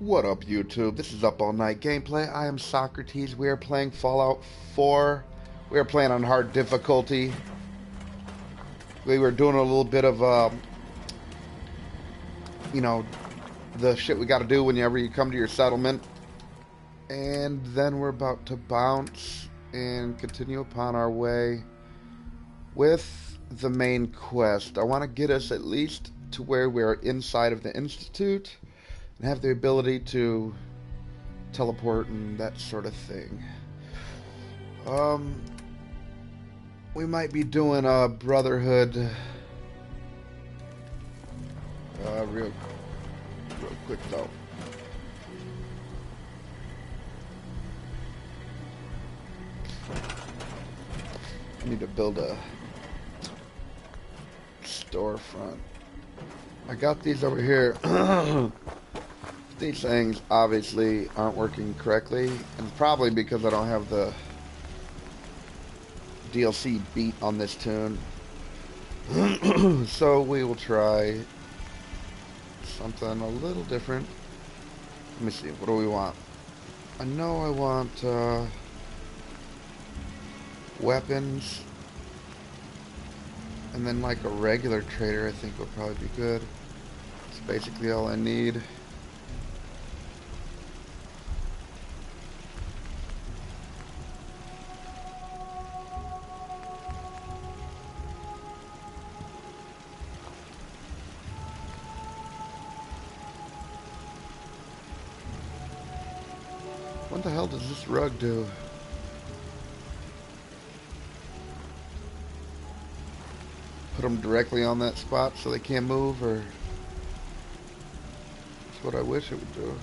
What up, YouTube? This is Up All Night Gameplay. I am Socrates. We are playing Fallout 4. We are playing on hard difficulty. We were doing a little bit of, the shit we gotta do whenever you come to your settlement. And then we're about to bounce and continue upon our way with the main quest. I want to get us at least to where we're inside of the Institute and have the ability to teleport and that sort of thing. We might be doing a Brotherhood real quick though. I need to build a storefront. I got these over here. These things obviously aren't working correctly, and probably because I don't have the DLC beat on this tune. So we will try something a little different. Let me see, what do we want? I know I want weapons, and then like a regular trader I think would probably be good. It's basically all I need. What the hell does this rug do? Put them directly on that spot so they can't move, or that's what I wish it would do.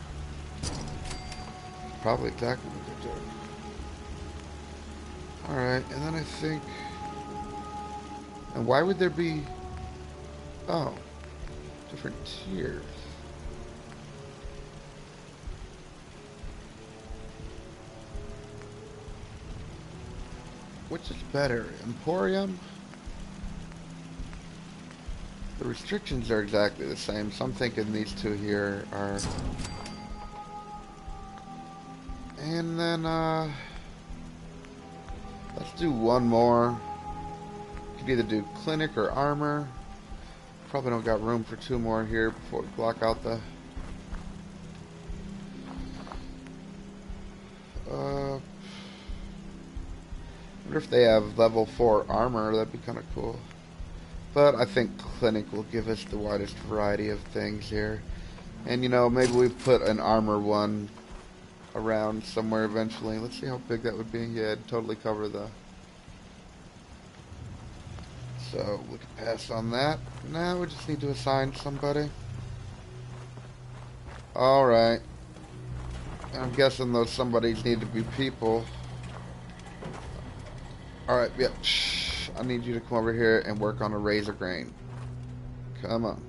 Probably exactly what they do. Alright, and then I think... And why would there be... Oh, different tiers. Which is better, Emporium? The restrictions are exactly the same, so I'm thinking these two here are... And then, let's do one more. Could either do clinic or armor. Probably don't got room for two more here before we block out the... I wonder if they have level 4 armor, that'd be kind of cool. But I think clinic will give us the widest variety of things here. And you know, maybe we put an armor one around somewhere eventually. Let's see how big that would be. Yeah, it'd totally cover the... So we can pass on that. Now we just need to assign somebody. Alright. I'm guessing those somebodies need to be people. Alright, yep. Shh. I need you to come over here and work on a razor grain. Come on.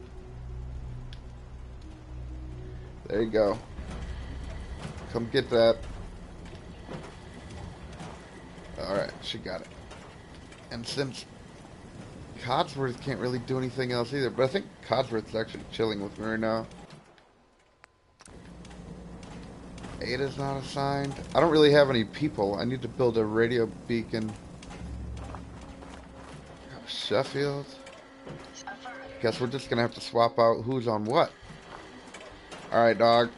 There you go. Come get that. Alright, she got it. And since Codsworth can't really do anything else either, but I think Codsworth's actually chilling with me right now. Ada's not assigned. I don't really have any people. I need to build a radio beacon. Sheffield. Guess we're just gonna have to swap out who's on what. Alright, dog.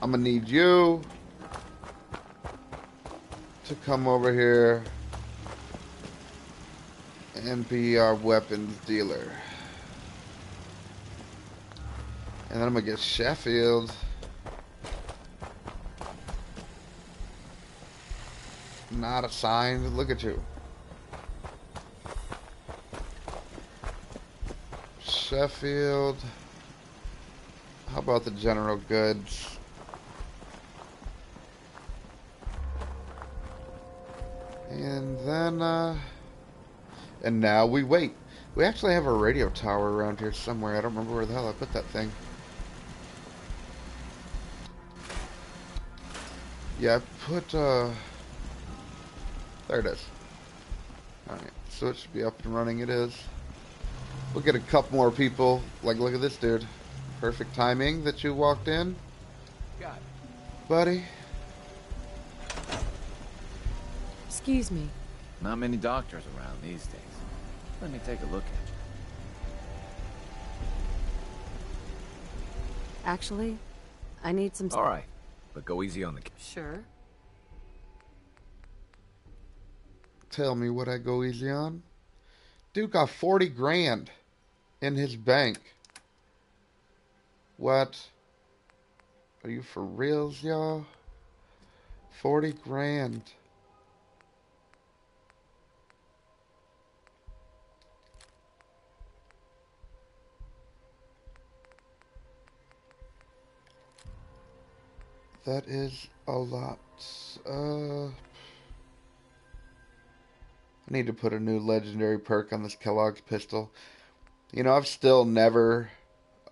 I'm gonna need you to come over here and be our weapons dealer. And then I'm gonna get Sheffield not assigned. Look at you. Sheffield. How about the general goods? And then, and now we wait. We actually have a radio tower around here somewhere. I don't remember where the hell I put that thing. Yeah, I put, there it is. Alright, so it should be up and running. It is. We'll get a couple more people. Like, look at this dude. Perfect timing that you walked in. Got it. Buddy? Excuse me. Not many doctors around these days. Let me take a look at Actually, I need some... you. All right, but go easy on the... Sure. Tell me what I go easy on. Dude got 40 grand in his bank. What? Are you for reals, y'all? 40 grand. That is a lot. I need to put a new legendary perk on this Kellogg's pistol. You know, I've still never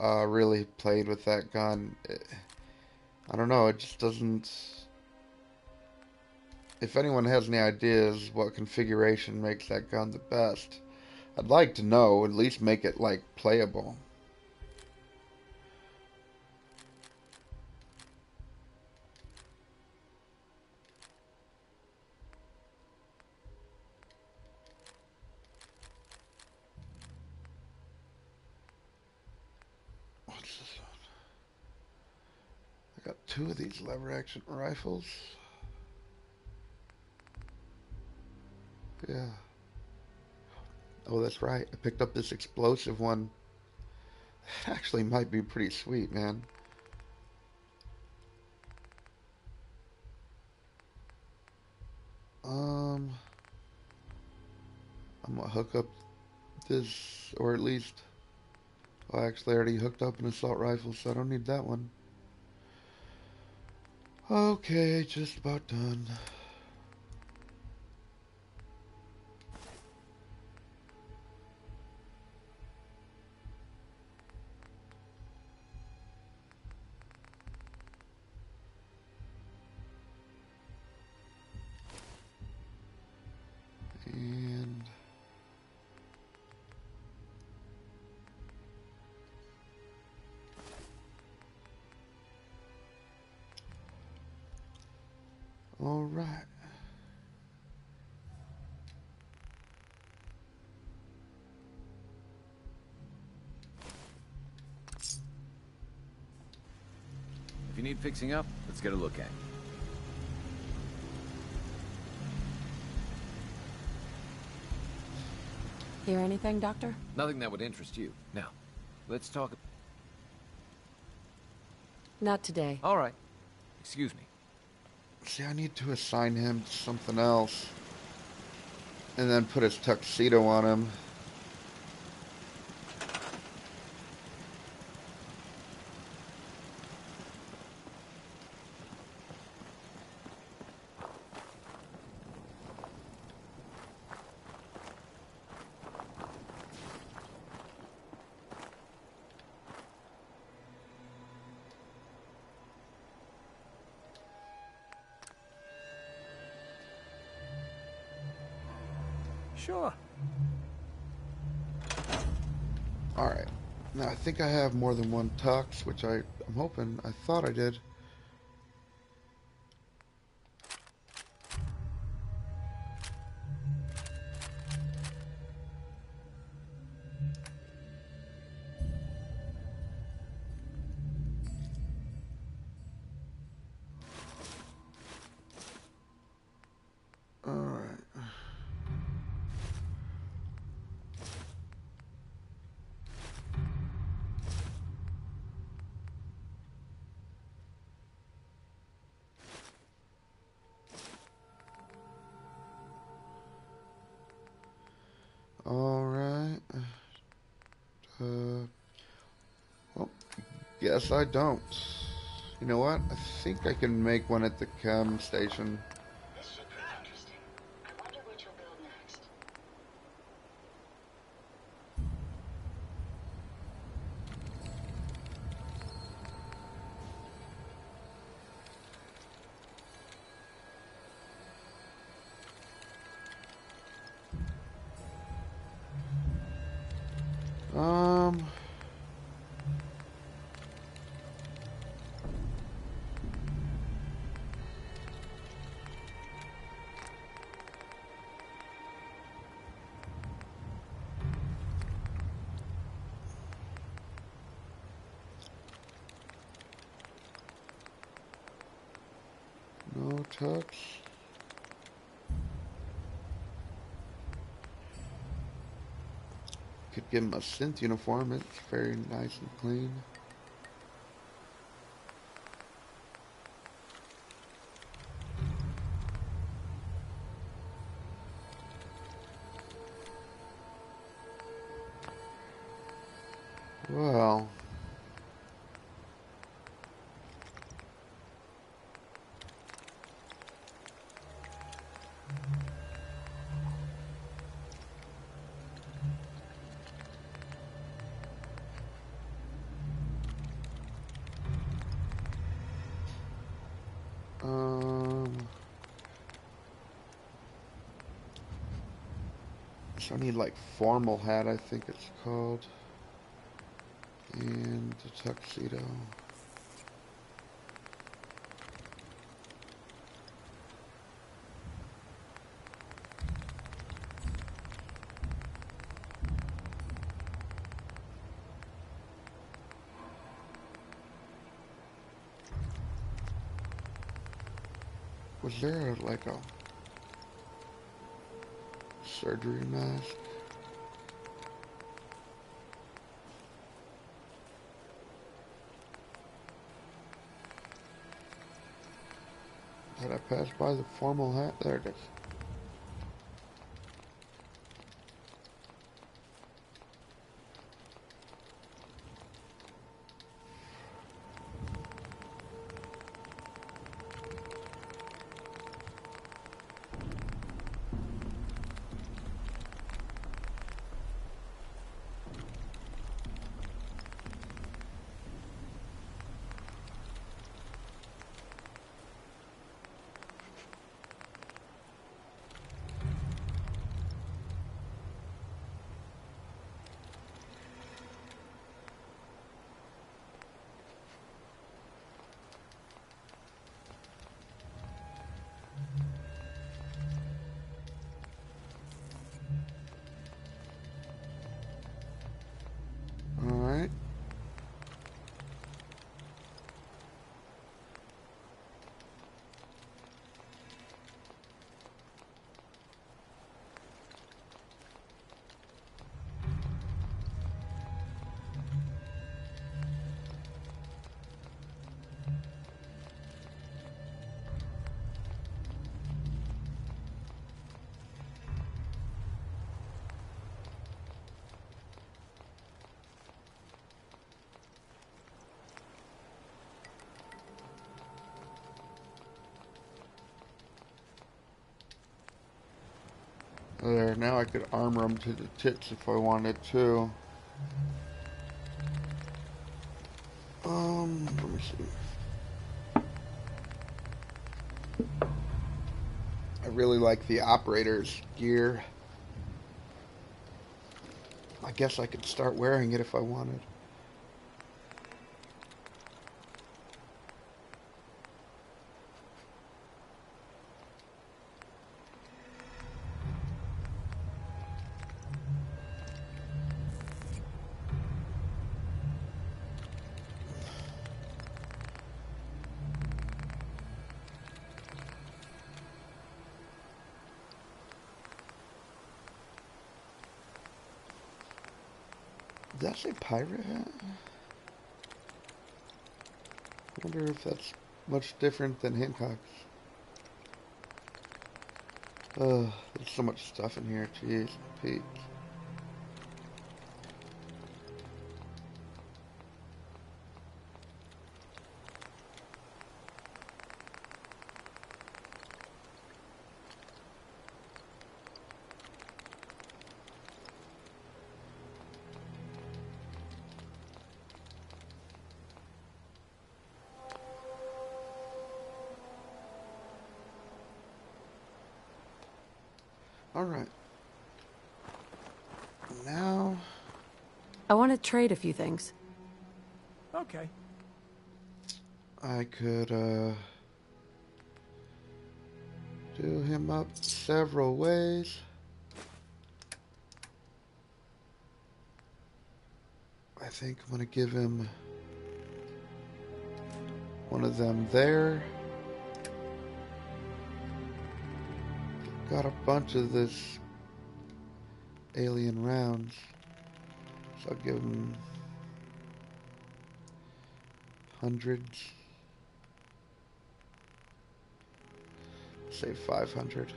really played with that gun. I don't know, it just doesn't... If anyone has any ideas what configuration makes that gun the best, I'd like to know, at least make it, like, playable. What's this one? I got 2 of these lever action rifles. Yeah. Oh, that's right. I picked up this explosive one. That actually might be pretty sweet, man. I'm gonna hook up this, or at least, well, I actually already hooked up an assault rifle, so I don't need that one. Okay, just about done. And all right. If you need fixing up, let's get a look at it. Hear anything, Doctor? Nothing that would interest you. Now, let's talk... Not today. All right. Excuse me. See, I need to assign him to something else. And then put his tuxedo on him. Sure. Alright. Now, I think I have more than one tux, which I'm hoping, I thought I did. Alright. Alright. Well, guess I don't. You know what? I think I can make one at the chem station. This should prove interesting. I wonder what you'll build next. no tux. Could give him a synth uniform. It's very nice and clean. Well, so I need like formal hat, I think it's called, and the tuxedo. Was there like a surgery mask? Did I pass by the formal hat? There it is. Alright. There, now I could armor them to the tits if I wanted to. Let me see. I really like the operator's gear. I guess I could start wearing it if I wanted. Did that say pirate hat? I wonder if that's much different than Hancock's. There's so much stuff in here. Jeez, Pete. Alright. Now, I want to trade a few things. Okay. I could, do him up several ways. I think I'm gonna give him one of them there. got a bunch of this alien rounds. So I'll give him hundreds. Say 500.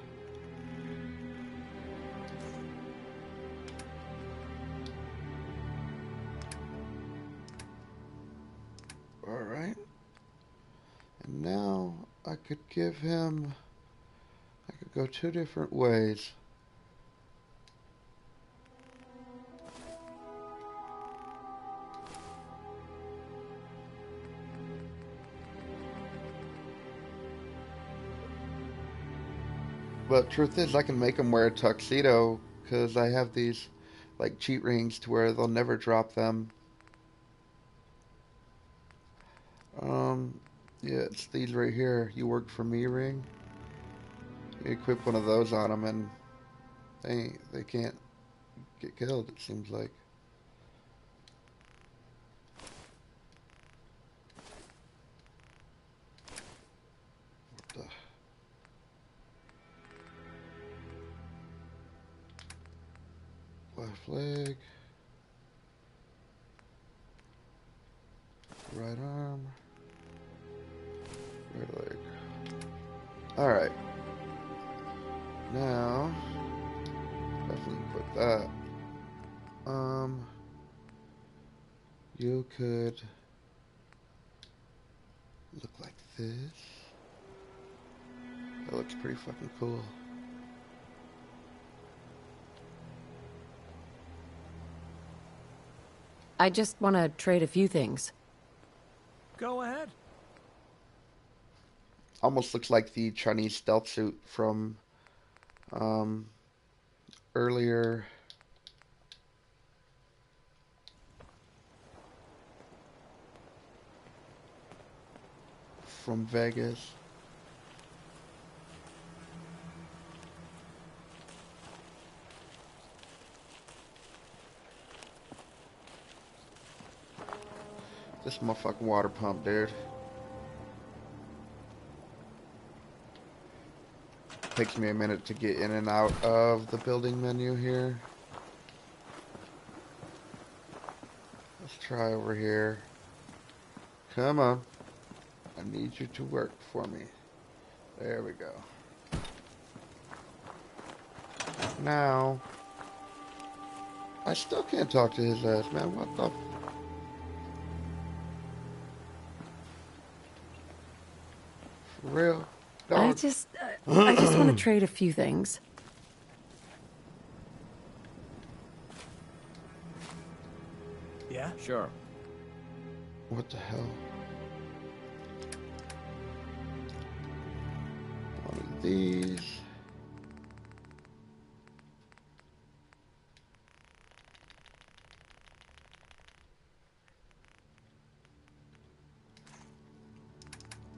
Alright. And now I could give him... I could go two different ways. But truth is, I can make him wear a tuxedo because I have these like cheat rings to where they'll never drop them. Yeah, it's these right here. You work for me ring. You equip one of those on them, and they can't get killed. It seems like. What the? Left leg. Right arm. Right leg. Alright. Now, definitely put that. You could look like this. That looks pretty fucking cool. I just want to trade a few things. Go ahead. Almost looks like the Chinese stealth suit from earlier. From Vegas. This motherfucking water pump, dude. Takes me a minute to get in and out of the building menu here. Let's try over here. Come on. I need you to work for me. There we go. Now, I still can't talk to his ass, man. What the... For real? Dog. I just want to trade a few things. Yeah? Sure. What the hell? One of these.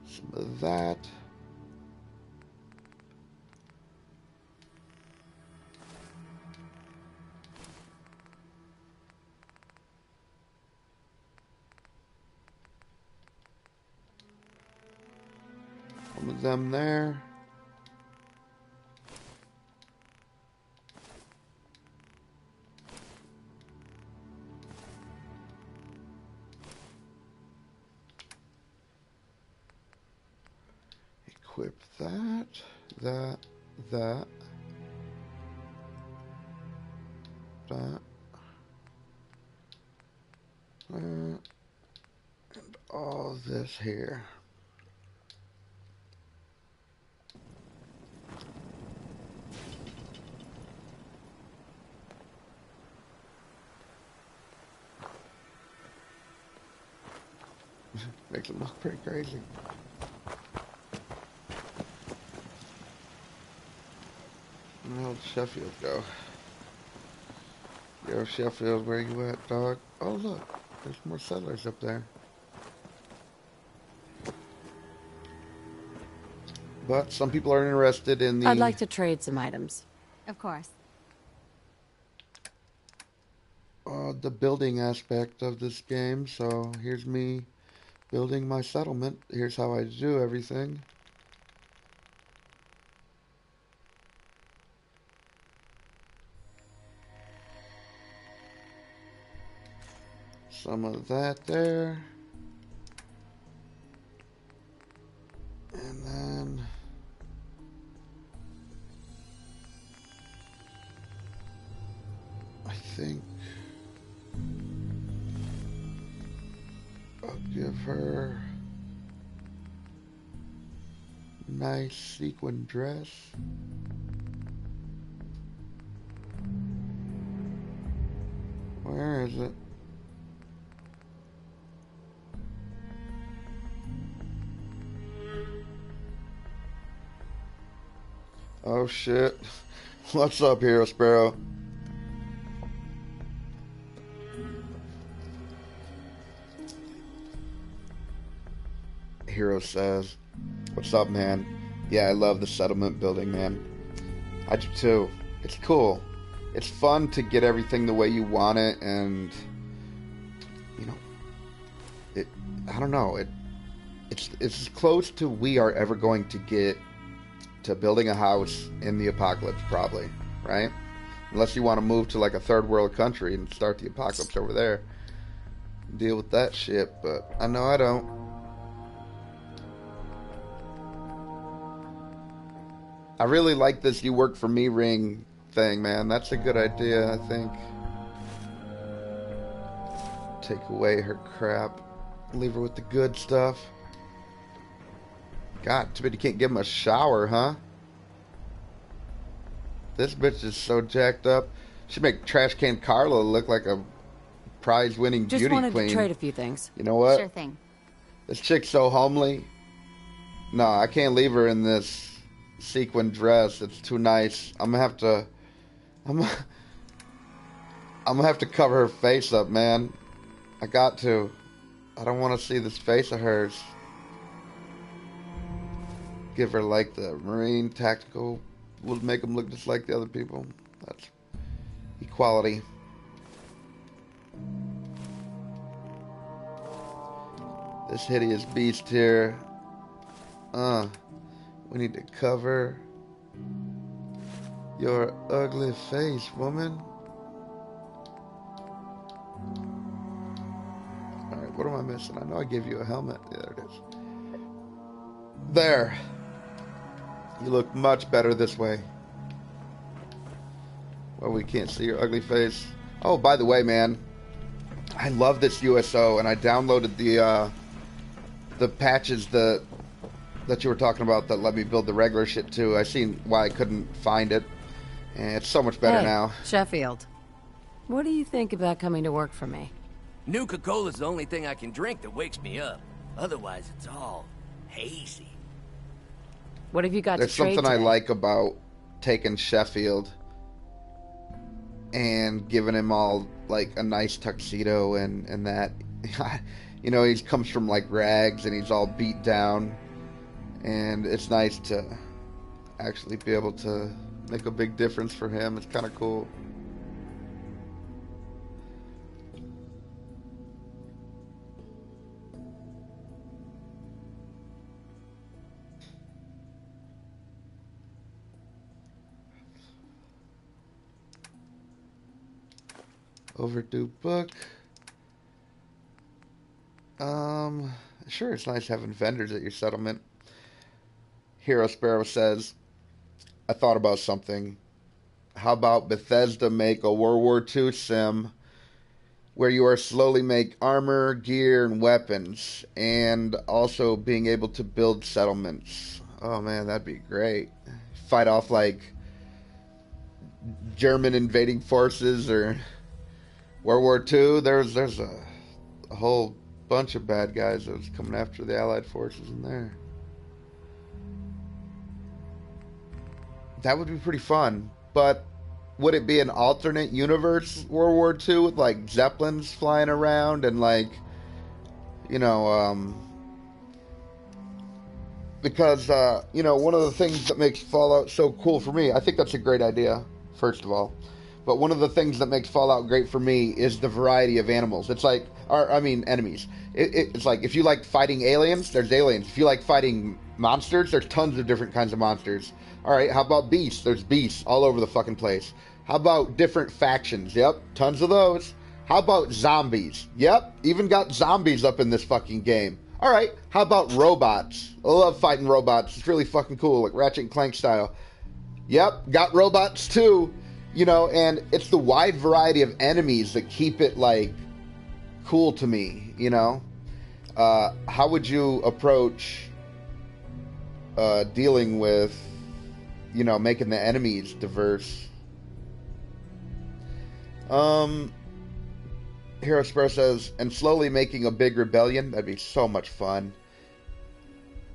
Some of that. One of them there. Equip that, that, that, and all this here. Makes it look pretty crazy. Where the hell did Sheffield go? Yo, Sheffield, where you at, dog? Oh, look. There's more settlers up there. But some people are interested in the... I'd like to trade some items. Of course. The building aspect of this game. So here's me building my settlement. Here's how I do everything. some of that there. And then I think I'll give her a nice sequin dress. Where is it? Oh shit. What's up, Hero Sparrow? Hero says, what's up, man? Yeah, I love the settlement building, man. I do too. It's cool. It's fun to get everything the way you want it, and you know, I don't know. It's as close to we are ever going to get to building a house in the apocalypse, probably, right? Unless you want to move to like a third world country and start the apocalypse over there, deal with that shit. But I know I don't. I really like this "you work for me" ring thing, man. That's a good idea, I think. Take away her crap. Leave her with the good stuff. God, too bad you can't give him a shower, huh? This bitch is so jacked up. She'd make Trash Can Carla look like a prize-winning beauty queen. Just wanted to trade a few things. You know what? Sure thing. This chick's so homely. No, I can't leave her in this sequin dress. It's too nice. I'm gonna have to cover her face up, man. I got to. I don't want to see this face of hers. Give her like the Marine tactical. We'll make them look just like the other people. That's equality. This hideous beast here. We need to cover your ugly face, woman. Alright, what am I missing? I know I gave you a helmet. Yeah, there it is. There. You look much better this way. Well, we can't see your ugly face. Oh, by the way, man, I love this USO, and I downloaded the patches that you were talking about that let me build the regular shit too. I seen why I couldn't find it, and it's so much better now. Sheffield. What do you think about coming to work for me? Nuka-Cola's the only thing I can drink that wakes me up. Otherwise, it's all hazy. What have you got There's to trade something I today? like about taking Sheffield and giving him all like a nice tuxedo and that. You know, he comes from like rags and he's all beat down, and it's nice to actually be able to make a big difference for him. It's kind of cool. Overdue book. Sure, it's nice having vendors at your settlement. Hero Sparrow says, I thought about something. How about Bethesda make a World War II sim where you are slowly make armor, gear, and weapons, and also being able to build settlements? Oh man, that'd be great. Fight off like German invading forces or World War II. There's a whole bunch of bad guys that was coming after the Allied forces in there. That would be pretty fun, but would it be an alternate universe World War II with like Zeppelins flying around and like, you know, because, you know, one of the things that makes Fallout so cool for me, I think that's a great idea, first of all. But one of the things that makes Fallout great for me is the variety of animals. It's like, enemies. It's like, if you like fighting aliens, there's aliens. If you like fighting monsters, there's tons of different kinds of monsters. Alright, how about beasts? There's beasts all over the fucking place. How about different factions? Yep, tons of those. How about zombies? Yep, even got zombies up in this fucking game. Alright, how about robots? I love fighting robots. It's really fucking cool, like Ratchet and Clank style. Yep, got robots too. You know, and it's the wide variety of enemies that keep it, like, cool to me, you know? How would you approach dealing with, you know, making the enemies diverse? Hero Spur says, and slowly making a big rebellion. That'd be so much fun.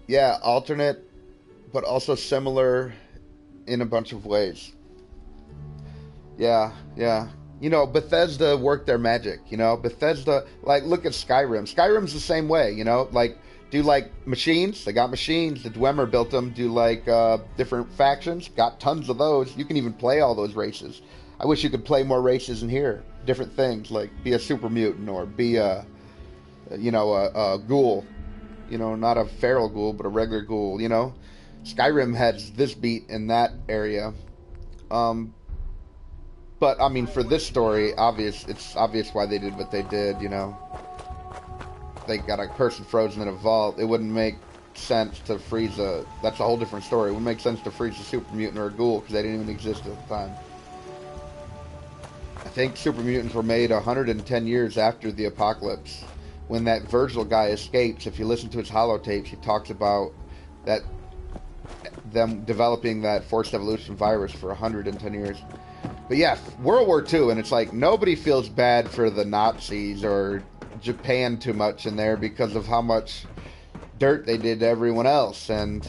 Yeah, alternate, but also similar in a bunch of ways. Yeah. You know, Bethesda worked their magic, you know? Bethesda, like, look at Skyrim. Skyrim's the same way, you know? Like, do, like, machines? They got machines. The Dwemer built them. Do, like, different factions? Got tons of those. You can even play all those races. I wish you could play more races in here. Different things, like be a super mutant or be a ghoul. You know, not a feral ghoul, but a regular ghoul, you know? Skyrim has this beat in that area. But, I mean, for this story, it's obvious why they did what they did, you know? They got a person frozen in a vault. It wouldn't make sense to freeze that's a whole different story. It wouldn't make sense to freeze a super mutant or a ghoul, because they didn't even exist at the time. I think super mutants were made 110 years after the apocalypse. When that Virgil guy escapes, if you listen to his holotapes, he talks about that them developing that forced evolution virus for 110 years. But yeah, World War II, and it's like nobody feels bad for the Nazis or Japan too much in there because of how much dirt they did to everyone else, and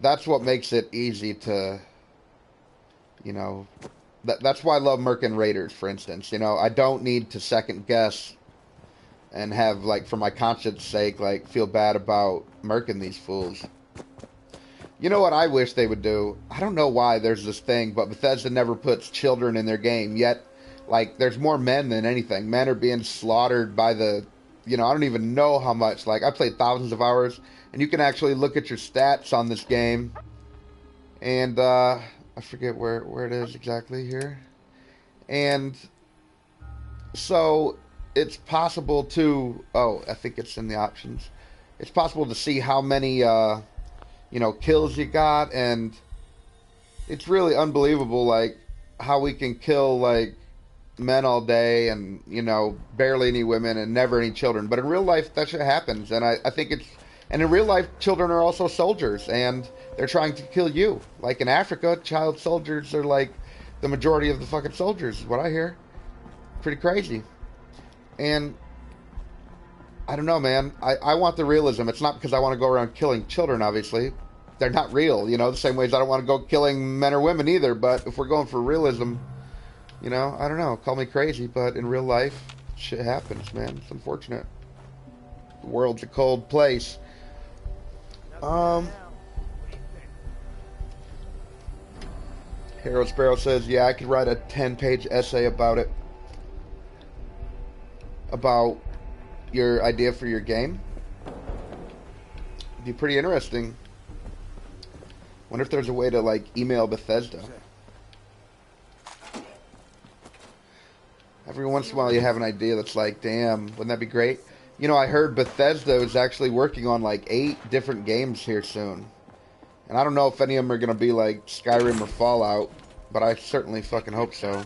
that's what makes it easy to, you know, that's why I love Merkin Raiders, for instance. You know, I don't need to second guess and have, like, for my conscience sake, like, feel bad about murking these fools. You know what I wish they would do? I don't know why there's this thing, but Bethesda never puts children in their game, yet, like, there's more men than anything. Men are being slaughtered by the, you know, I don't even know how much. Like, I played thousands of hours, and you can actually look at your stats on this game, and, I forget where it is exactly here. And so it's possible to, I think it's in the options. It's possible to see how many, you know, kills you got, and it's really unbelievable, like, how we can kill, like, men all day and, you know, barely any women and never any children. But in real life, that shit happens, and I think it's, and in real life, children are also soldiers, and they're trying to kill you. Like in Africa, child soldiers are like the majority of the fucking soldiers, is what I hear. Pretty crazy. And I don't know, man. I want the realism. It's not because I want to go around killing children, obviously. They're not real, you know, the same way as I don't want to go killing men or women either. But if we're going for realism, you know, I don't know. Call me crazy, but in real life, shit happens, man. It's unfortunate. The world's a cold place. Harold Sparrow says, yeah, I could write a 10-page essay about it. About your idea for your game. It'd be pretty interesting. Wonder if there's a way to, like, email Bethesda. Every once in a while you have an idea that's like, damn, wouldn't that be great? You know, I heard Bethesda is actually working on, like, 8 different games here soon. And I don't know if any of them are going to be like Skyrim or Fallout, but I certainly fucking hope so.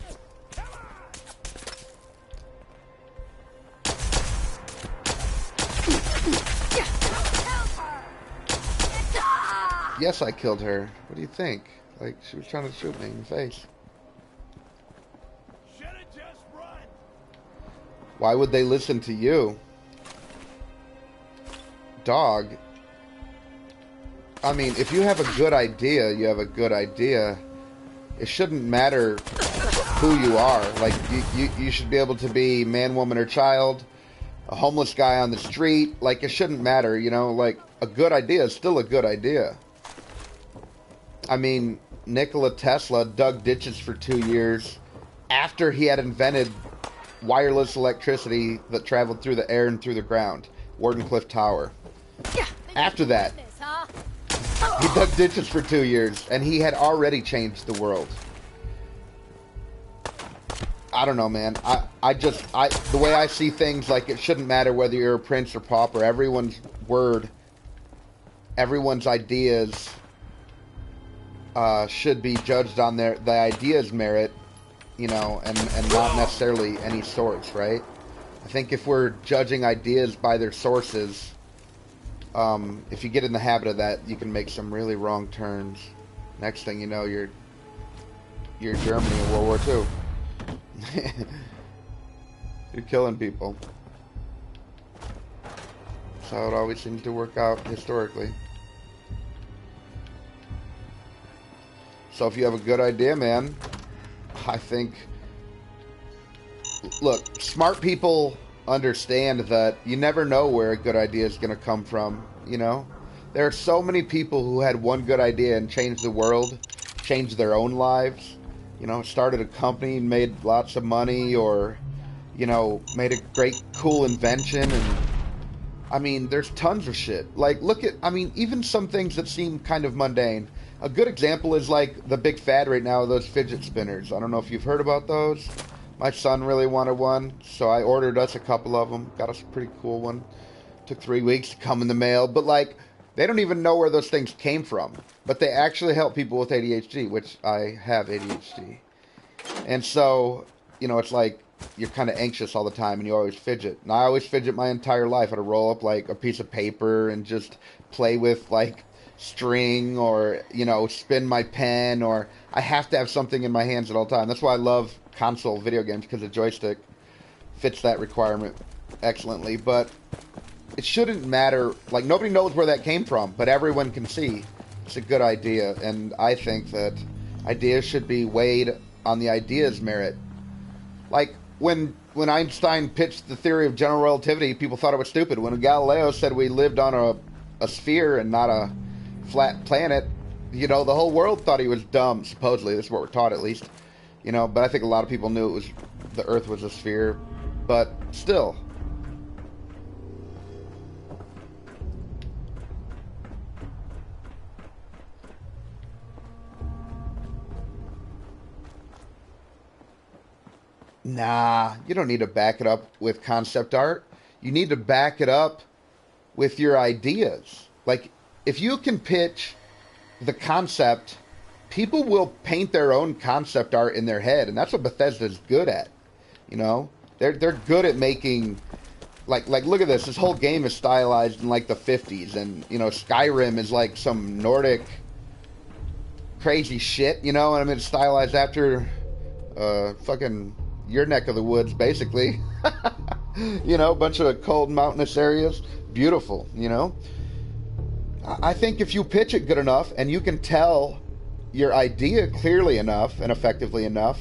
Yes, I killed her. What do you think? Like, she was trying to shoot me in the face. Why would they listen to you? Dog. I mean, if you have a good idea, you have a good idea. It shouldn't matter who you are. Like, you should be able to be man, woman, or child, a homeless guy on the street. Like, it shouldn't matter, you know? Like, a good idea is still a good idea. I mean, Nikola Tesla dug ditches for 2 years after he had invented wireless electricity that traveled through the air and through the ground. Wardenclyffe Tower. After that, he dug ditches for 2 years, and he had already changed the world. I don't know, man. The way I see things, like, it shouldn't matter whether you're a prince or pauper. Everyone's word, everyone's ideas should be judged on the idea's merit, you know, and not necessarily any source, right? I think if we're judging ideas by their sources, if you get in the habit of that, you can make some really wrong turns. Next thing you know, you're Germany in World War II. You're killing people. That's how it always seems to work out historically. So if you have a good idea, man, I think... Look, smart people understand that you never know where a good idea is going to come from, you know? There are so many people who had one good idea and changed the world, changed their own lives, you know, started a company and made lots of money, or, you know, made a great, cool invention. And I mean, there's tons of shit. Like, look at, I mean, even some things that seem kind of mundane. A good example is, like, the big fad right now of those fidget spinners. I don't know if you've heard about those. My son really wanted one, so I ordered us a couple of them. Got us a pretty cool one. Took 3 weeks to come in the mail. But, like, they don't even know where those things came from. But they actually help people with ADHD, which I have ADHD. And so, you know, it's like you're kind of anxious all the time and you always fidget. And I always fidget my entire life. I'd roll up, like, a piece of paper and just play with, like, string, or, you know, spin my pen, or I have to have something in my hands at all times. That's why I love console video games, because the joystick fits that requirement excellently. But it shouldn't matter, like, nobody knows where that came from, but everyone can see it's a good idea. And I think that ideas should be weighed on the idea's merit. Like, when Einstein pitched the theory of general relativity, people thought it was stupid. When Galileo said we lived on a sphere and not a flat planet, you know, the whole world thought he was dumb, supposedly. This is what we're taught, at least. You know, but I think a lot of people knew the Earth was a sphere. But still. Nah, you don't need to back it up with concept art. You need to back it up with your ideas. Like, if you can pitch the concept, people will paint their own concept art in their head, and that's what Bethesda's good at. You know, they're good at making, like look at this. This whole game is stylized in, like, the 50s, and, you know, Skyrim is like some Nordic crazy shit. You know, and I mean, it's stylized after fucking your neck of the woods, basically. You know, a bunch of cold mountainous areas. Beautiful, you know. I think if you pitch it good enough and you can tell your idea clearly enough and effectively enough,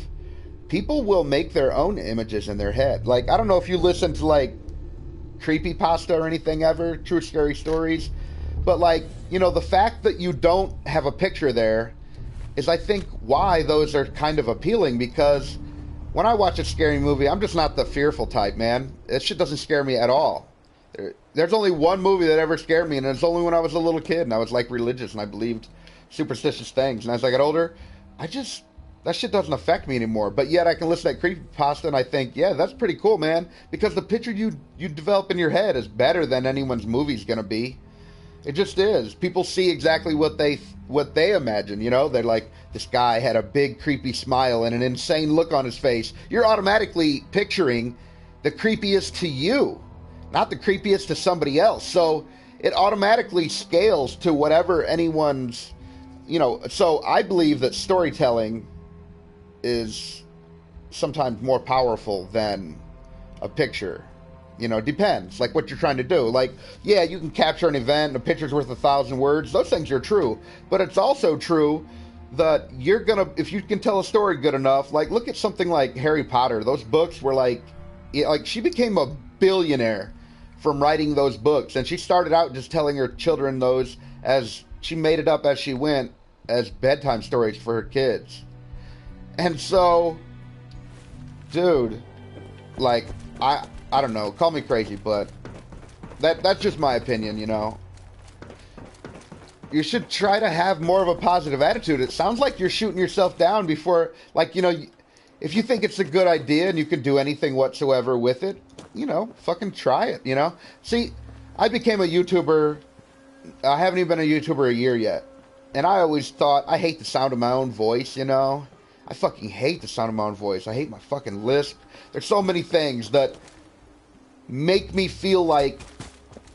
people will make their own images in their head. Like, I don't know if you listen to, like, creepypasta or anything ever, true scary stories, but, like, you know, the fact that you don't have a picture there is, I think, why those are kind of appealing. Because when I watch a scary movie, I'm just not the fearful type, man. That shit doesn't scare me at all. There's only one movie that ever scared me, and it's only when I was a little kid and I was, like, religious and I believed superstitious things. And as I got older, that shit doesn't affect me anymore. But yet I can listen to that creepypasta and I think, yeah, that's pretty cool, man. Because the picture you develop in your head is better than anyone's movie's gonna be. It just is. People see exactly what they imagine, you know? They're like, this guy had a big creepy smile and an insane look on his face. You're automatically picturing the creepiest to you, not the creepiest to somebody else. So it automatically scales to whatever anyone's, you know. So I believe that storytelling is sometimes more powerful than a picture. You know, depends, like, what you're trying to do. Like, yeah, you can capture an event and a picture's worth 1,000 words. Those things are true. But it's also true that you're gonna, if you can tell a story good enough, like, look at something like Harry Potter. Those books were like she became a billionaire from writing those books. And she started out just telling her children those, as she made it up as she went, as bedtime stories for her kids. And so, dude, like, I don't know, call me crazy, but that's just my opinion, you know. You should try to have more of a positive attitude. It sounds like you're shooting yourself down before, like, you know, if you think it's a good idea and you can do anything whatsoever with it, you know, fucking try it, you know? See, I became a YouTuber, I haven't even been a YouTuber a year yet. And I always thought, I hate the sound of my own voice, you know? I fucking hate the sound of my own voice. I hate my fucking lisp. There's so many things that make me feel like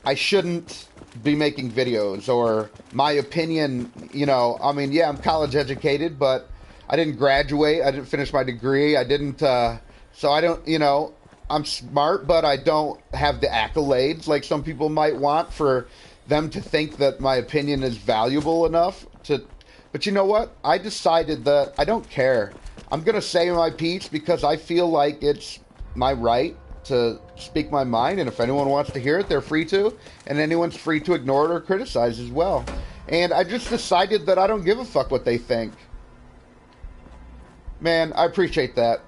I shouldn't be making videos, or my opinion, you know, I mean, yeah, I'm college educated, but I didn't graduate, I didn't finish my degree, I didn't, so I don't, you know, I'm smart, but I don't have the accolades like some people might want for them to think that my opinion is valuable enough to, but you know what, I decided that I don't care. I'm gonna say my piece because I feel like it's my right to speak my mind, and if anyone wants to hear it, they're free to, and anyone's free to ignore it or criticize as well. And I just decided that I don't give a fuck what they think. Man, I appreciate that.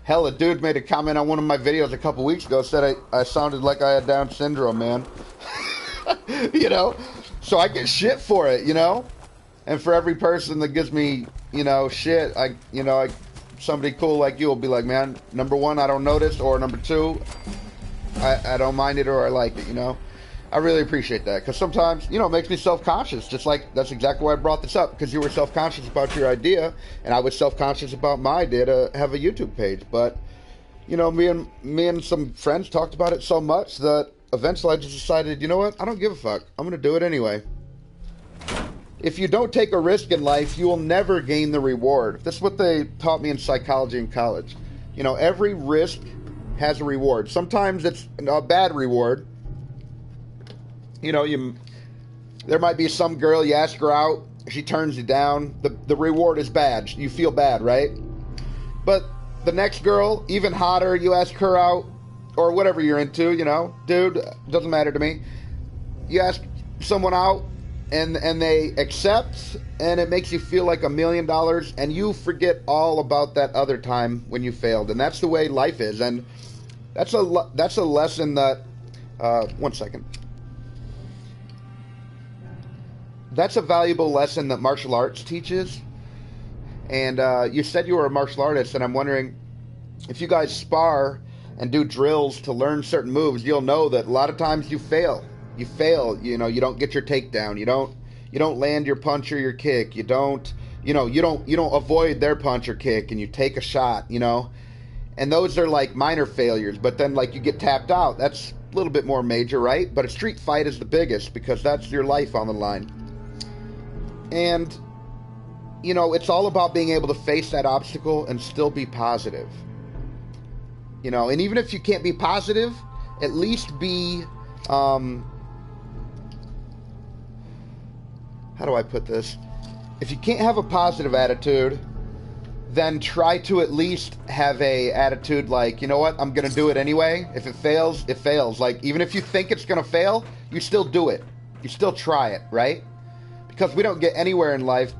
Hell, a dude made a comment on one of my videos a couple weeks ago, said I sounded like I had Down syndrome, man. You know? So I get shit for it, you know? And for every person that gives me, you know, shit, somebody cool like you will be like, man, number one, I don't notice, or number two, I don't mind it, or I like it, you know? I really appreciate that, because sometimes, you know, it makes me self-conscious, just like, that's exactly why I brought this up, because you were self-conscious about your idea, and I was self-conscious about my idea to have a YouTube page, but, you know, me and some friends talked about it so much that eventually I just decided, you know what, I don't give a fuck, I'm going to do it anyway. If you don't take a risk in life, you will never gain the reward. That's what they taught me in psychology in college. You know, every risk has a reward. Sometimes it's a bad reward. You know, there might be some girl, you ask her out, she turns you down. The reward is bad. You feel bad, right? But the next girl, even hotter, you ask her out, or whatever you're into, you know, dude, doesn't matter to me. You ask someone out, and they accept, and it makes you feel like $1 million, and you forget all about that other time when you failed. And that's the way life is. And that's a lesson that, one second. That's a valuable lesson that martial arts teaches. And you said you were a martial artist, and I'm wondering if you guys spar and do drills to learn certain moves, you'll know that a lot of times you fail. You fail, you know, you don't get your takedown, you don't land your punch or your kick, you don't avoid their punch or kick, and you take a shot, you know, and those are like minor failures. But then, like, you get tapped out, that's a little bit more major, right? But a street fight is the biggest, because that's your life on the line. And, you know, it's all about being able to face that obstacle and still be positive, you know. And even if you can't be positive, at least be how do I put this? If you can't have a positive attitude, then try to at least have a attitude like, you know what, I'm going to do it anyway. If it fails, it fails. Like, even if you think it's going to fail, you still do it. You still try it, right? Because we don't get anywhere in life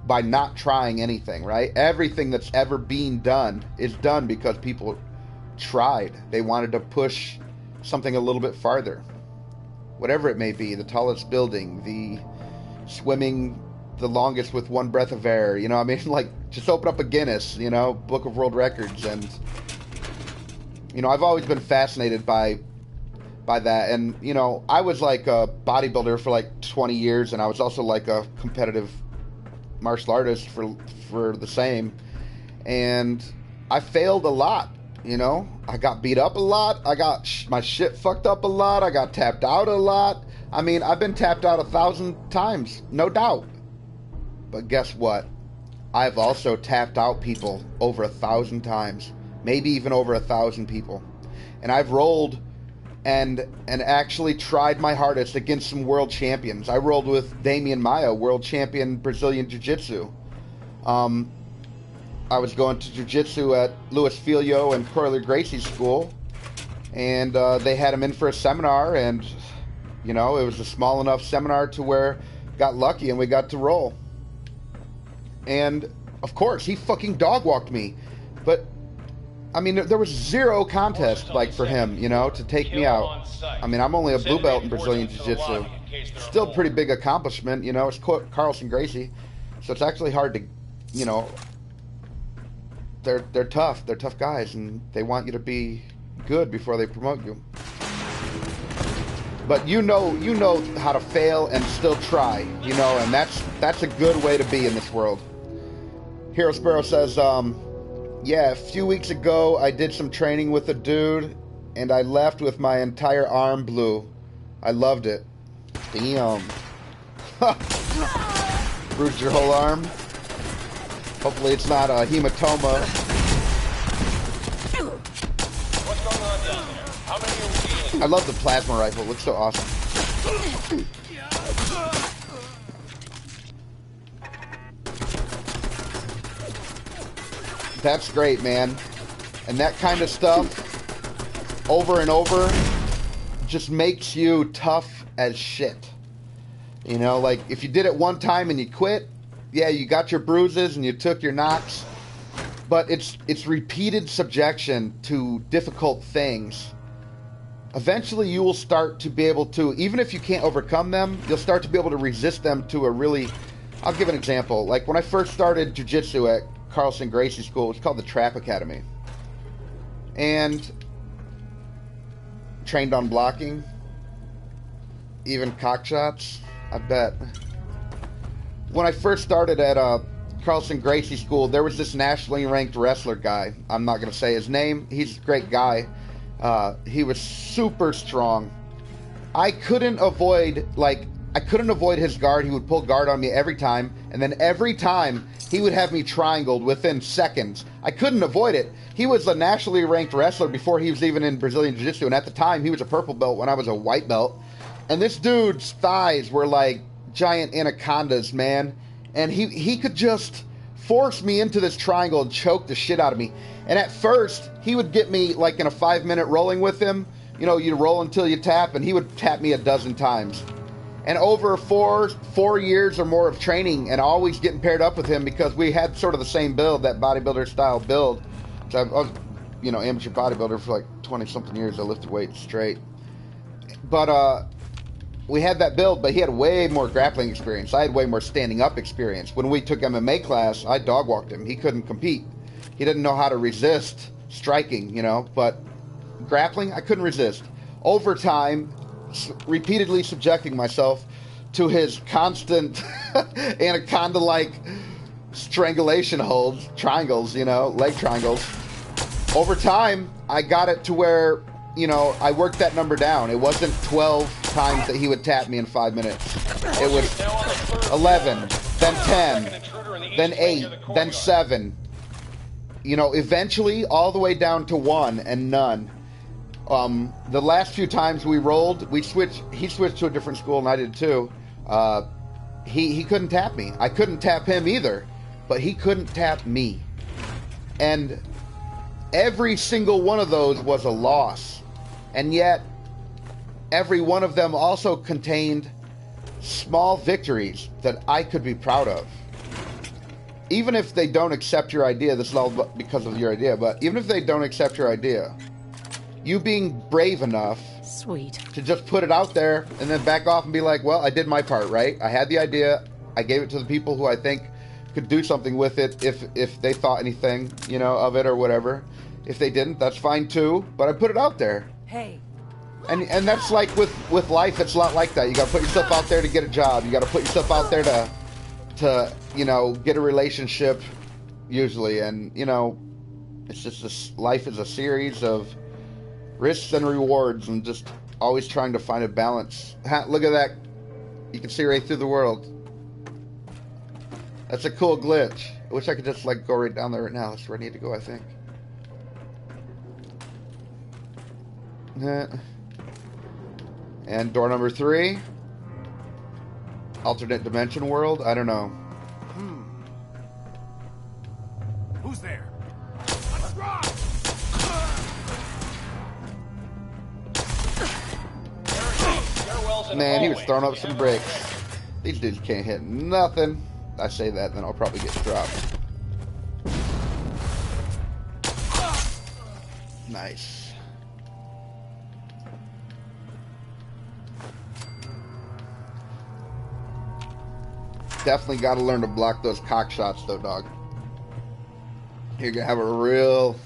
by not trying anything, right? Everything that's ever been done is done because people tried. They wanted to push something a little bit farther. Whatever it may be, the tallest building, the swimming the longest with one breath of air, you know, I mean, like, just open up a Guinness, you know, Book of World Records. And, you know, I've always been fascinated by that. And, you know, I was like a bodybuilder for like 20 years, and I was also like a competitive martial artist for the same. And I failed a lot, you know. I got beat up a lot. I got my shit fucked up a lot. I got tapped out a lot. I mean, I've been tapped out 1,000 times, no doubt. But guess what? I've also tapped out people over 1,000 times, maybe even over 1,000 people. And I've rolled and actually tried my hardest against some world champions. I rolled with Damian Maia, world champion Brazilian Jiu-Jitsu. I was going to Jiu-Jitsu at Luis Filho and Corley Gracie's school, and they had him in for a seminar, and, you know, it was a small enough seminar to where got lucky and we got to roll. And, of course, he fucking dog-walked me. But, I mean, there was zero contest, like, for him, you know, to take me out. I mean, I'm only a blue belt in Brazilian Jiu-Jitsu. Still a pretty big accomplishment, you know. It's Carlson Gracie. So it's actually hard to, you know, they're tough. They're tough guys, and they want you to be good before they promote you. But you know how to fail and still try, you know, and that's a good way to be in this world. Hero Sparrow says, yeah, a few weeks ago I did some training with a dude, and I left with my entire arm blue. I loved it. Damn. Bruised your whole arm. Hopefully it's not a hematoma. What's going on down there? How many are we dealing with? I love the plasma rifle. It looks so awesome. That's great, man. And that kind of stuff, over and over, just makes you tough as shit. You know, like, if you did it one time and you quit, yeah, you got your bruises and you took your knocks, but it's repeated subjection to difficult things. Eventually you will start to be able to, even if you can't overcome them, you'll start to be able to resist them to a really... I'll give an example. Like, when I first started jiu-jitsu at Carlson Gracie School, it was called the Trap Academy. And trained on blocking, even cock shots, I bet. When I first started at Carlson Gracie School, there was this nationally ranked wrestler guy. I'm not going to say his name. He's a great guy. He was super strong. I couldn't avoid his guard. He would pull guard on me every time, and then every time he would have me triangled within seconds. I couldn't avoid it. He was a nationally ranked wrestler before he was even in Brazilian Jiu-Jitsu, and at the time he was a purple belt when I was a white belt. And this dude's thighs were like giant anacondas, man. And he could just force me into this triangle and choke the shit out of me. And at first, he would get me like in a 5-minute rolling with him. You know, you roll until you tap, and he would tap me a dozen times. And over four years or more of training and always getting paired up with him because we had sort of the same build, that bodybuilder style build. So I was, you know, amateur bodybuilder for like 20-something years. I lifted weights straight. But we had that build, but he had way more grappling experience. I had way more standing up experience. When we took MMA class, I dog walked him. He couldn't compete. He didn't know how to resist striking, you know, but grappling, I couldn't resist. Over time, repeatedly subjecting myself to his constant anaconda-like strangulation holds, triangles, you know, leg triangles. Over time, I got it to where, you know, I worked that number down. It wasn't 12 times that he would tap me in 5 minutes. It was 11, then 10, then 8, then 7. You know, eventually all the way down to 1 and none. The last few times we rolled, he switched to a different school and I did too. He couldn't tap me. I couldn't tap him either, but he couldn't tap me. And every single one of those was a loss. And yet, every one of them also contained small victories that I could be proud of. Even if they don't accept your idea, this is all because of your idea, but even if they don't accept your idea, you being brave enough Sweet. to just put it out there and then back off and be like, well, I did my part, right? I had the idea. I gave it to the people who I think could do something with it if they thought anything, you know, of it or whatever. If they didn't, that's fine too, but I put it out there. Hey. And that's like with life, it's a lot like that. You got to put yourself out there to get a job. You got to put yourself out there to you know, get a relationship usually. And, you know, it's just this, life is a series of risks and rewards and just always trying to find a balance. Look at that. You can see right through the world. That's a cool glitch. I wish I could just like go right down there right now. That's where I need to go, I think. And door number 3. Alternate dimension world? I don't know. Who's there? Let's rock! Man, he was throwing up some bricks. These dudes can't hit nothing. I say that, then I'll probably get dropped. Nice. Definitely got to learn to block those cock shots, though, dog. you're gonna have a real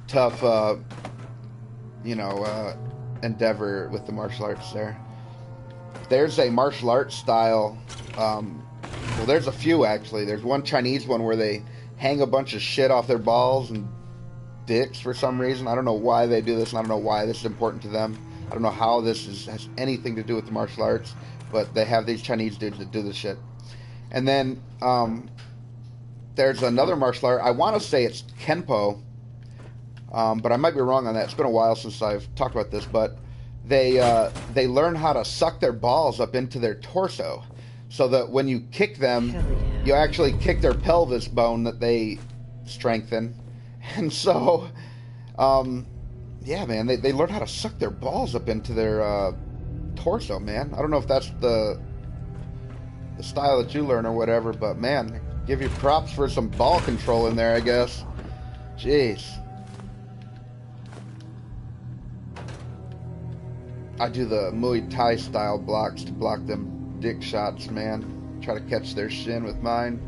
tough, endeavor with the martial arts there. There's a martial arts style. Well, there's a few actually. There's one Chinese one where they hang a bunch of shit off their balls and dicks for some reason. I don't know why they do this, and I don't know why this is important to them. I don't know how this has anything to do with the martial arts, but they have these Chinese dudes that do this shit. And then there's another martial art. I want to say it's Kenpo, but I might be wrong on that. It's been a while since I've talked about this, but they learn how to suck their balls up into their torso, so that when you kick them, you actually kick their pelvis bone that they strengthen. And so, yeah, man, they learn how to suck their balls up into their torso, man. I don't know if that's the style that you learn or whatever, but man, give you props for some ball control in there, I guess. Jeez. I do the Muay Thai style blocks to block them dick shots, man. Try to catch their shin with mine.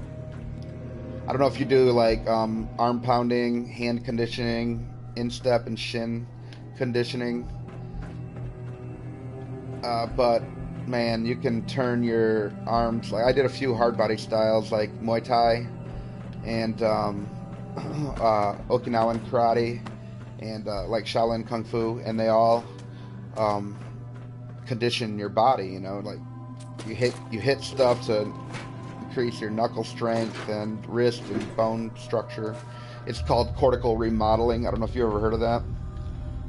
I don't know if you do like arm pounding, hand conditioning, instep and shin conditioning. But man, you can turn your arms. Like I did a few hard body styles like Muay Thai and Okinawan karate and like Shaolin Kung Fu, and they all condition your body. You know, like you hit stuff to increase your knuckle strength and wrist and bone structure. It's called cortical remodeling. I don't know if you ever heard of that,